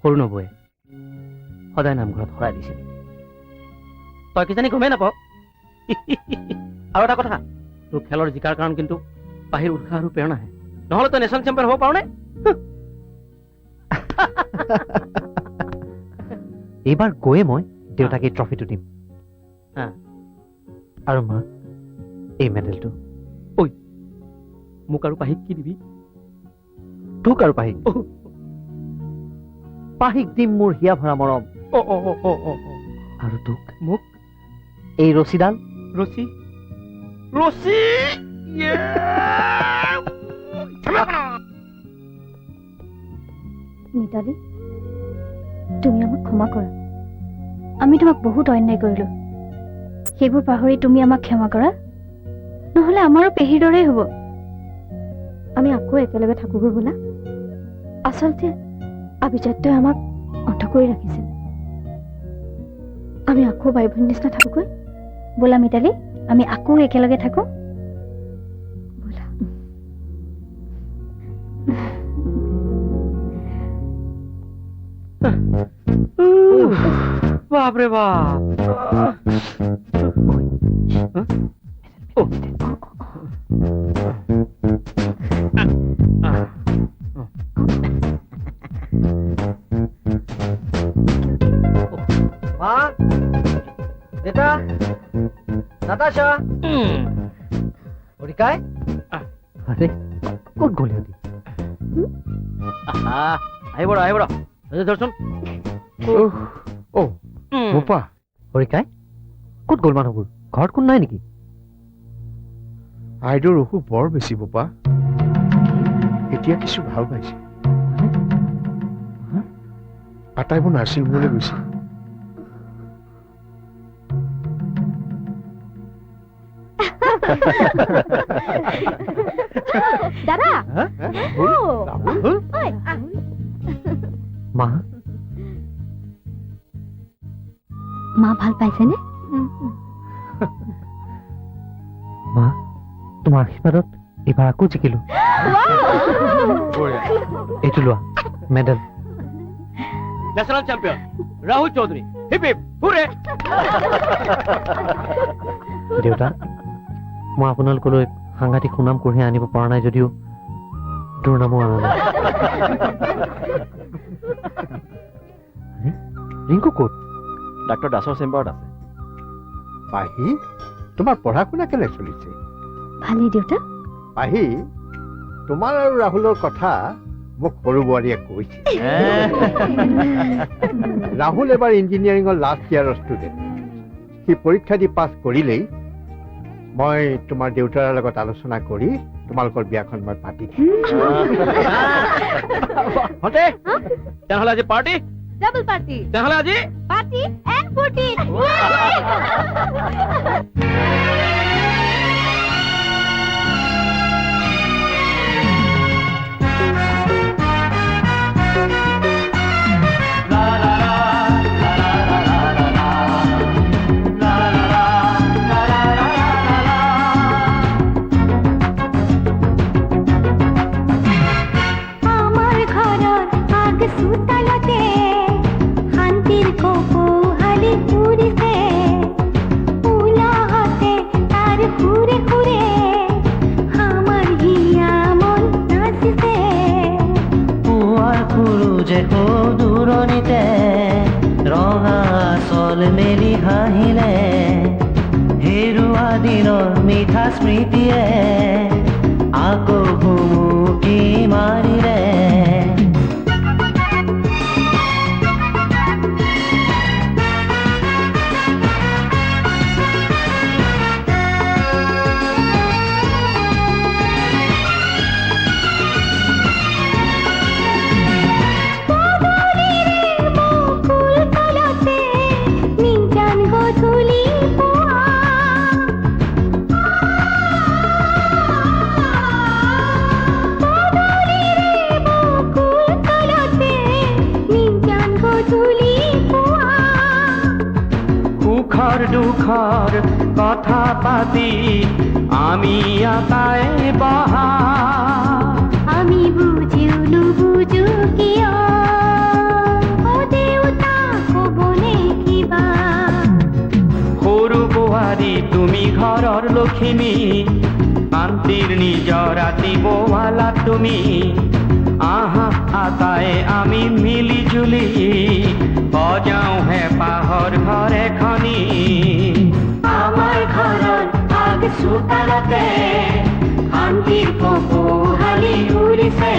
সৰু নবৌৱে সদায় নামঘৰত শৰাই দিছিল। তই কিজানি গমেই নাপাৱ। আৰু এটা কথা, তোৰ খেলৰ জিকাৰ কাৰণ কিন্তু বাহিৰ উৎসাহ আৰু প্ৰেৰণাহে, নহ'লে তই নেশ্যনেল চেম্পিয়ন হ'ব পাৰ নে? এইবাৰ গৈয়ে মই দেউতাক এই ট্ৰফিটো দিম। হা। আৰু মা এই মেডেলটো। মোক আৰু পাহিক কি দিবি? তোক আৰু পাহিক পাহিক দিম মোৰ হিয়া ভৰা মৰম। আৰু তোক মোক এই ৰছীডাল। ৰছী ৰছী মিতালী, তুমি আমাক ক্ষমা কৰা। আমি তোমাক বহুত অন্যায় কৰিলো। সেইবোৰ পাহৰি তুমি আমাক ক্ষমা কৰা, নহ'লে আমাৰো পেহীৰ দৰেই হ'ব। আমি আকৌ একেলগে থাকোগৈ বোলা। আচলতে আভিজাত্যই আমাক অন্ধ কৰি ৰাখিছিল। আমি আকৌ বাই ভনীৰ নিচিনা থাকোগৈ বোলা। মিতালী, আমি আকৌ একেলগে থাকো বোলা। বাপৰে বাপ। মা, দেউতা, নাতাশা, হৰিকাই। আৰে ক'ত গ'ল সিহঁতি? আহিব ৰ, আহিব ৰ। ধৰচোন। বোপা, হৰিকাই, ক'ত গ'ল মানুহবোৰ? ঘৰত কোন নাই নেকি? আইদেউৰ অসুখ বৰ বেছি বোপা। এতিয়া কিছু ভাল পাইছে। আটাইবোৰ নাৰ্ছিং হোমলৈ গৈছে। দাদা, মা, মা ভাল পাইছেনে? মা, তোমাৰ আশীৰ্বাদত এইবাৰ আকৌ জিকিলো। এইটো লোৱা মেডেল। National champion Rahul Choudhury. Hip hip hurray. দেউতা, মই আপোনালোকলৈ সাংঘাতিক সুনাম কঢ়িয়াই আনিব পৰা নাই যদিও দুৰ্নামো আনা নাই। ৰিংকু ক'ত? ডাক্তৰ দাসৰ চেম্বাৰত আছে। পাহি, তোমাৰ পঢ়া শুনা কেনে চলিছে? ভালেই দেউতা। পাহি, তোমাৰ আৰু ৰাহুলৰ কথা মোক সৰু বোৱাৰীয়ে কৈছে। ৰাহুল এবাৰ ইঞ্জিনিয়াৰিঙৰ লাষ্ট ইয়াৰৰ ষ্টুডেণ্ট। সি পৰীক্ষা দি পাছ কৰিলেই মই তোমাৰ দেউতাৰ লগত আলোচনা কৰি তোমালোকৰ বিয়াখন মই পাতি দিম। তেনেহ'লে আজি পাৰ্টি। Double party. তেনেহ'লে আজি পাৰ্টি এণ্ড ফূৰ্তি। মেলি হাঁহিলে হেৰুৱা দিনৰ মিঠা স্মৃতিয়ে আকৌ ভুমুকি মাৰিলে। সুখৰ কথা পাতি আমি আটাই বহা আমি বুজিও নুবুজো কিয় অ দেউতা ক'বনে কিবা সৰু বোৱাৰী তুমি ঘৰৰ লখিমী শান্তিৰ নিজৰ ৰাতিপুৱালা তুমি আহা আটাই আমি মিলি জুলি বজাওঁ হেঁপাহৰ ঘৰ এখনি আমাৰ ঘৰৰ আগ চোতালতে শান্তিৰ কপৌহালি উৰিছে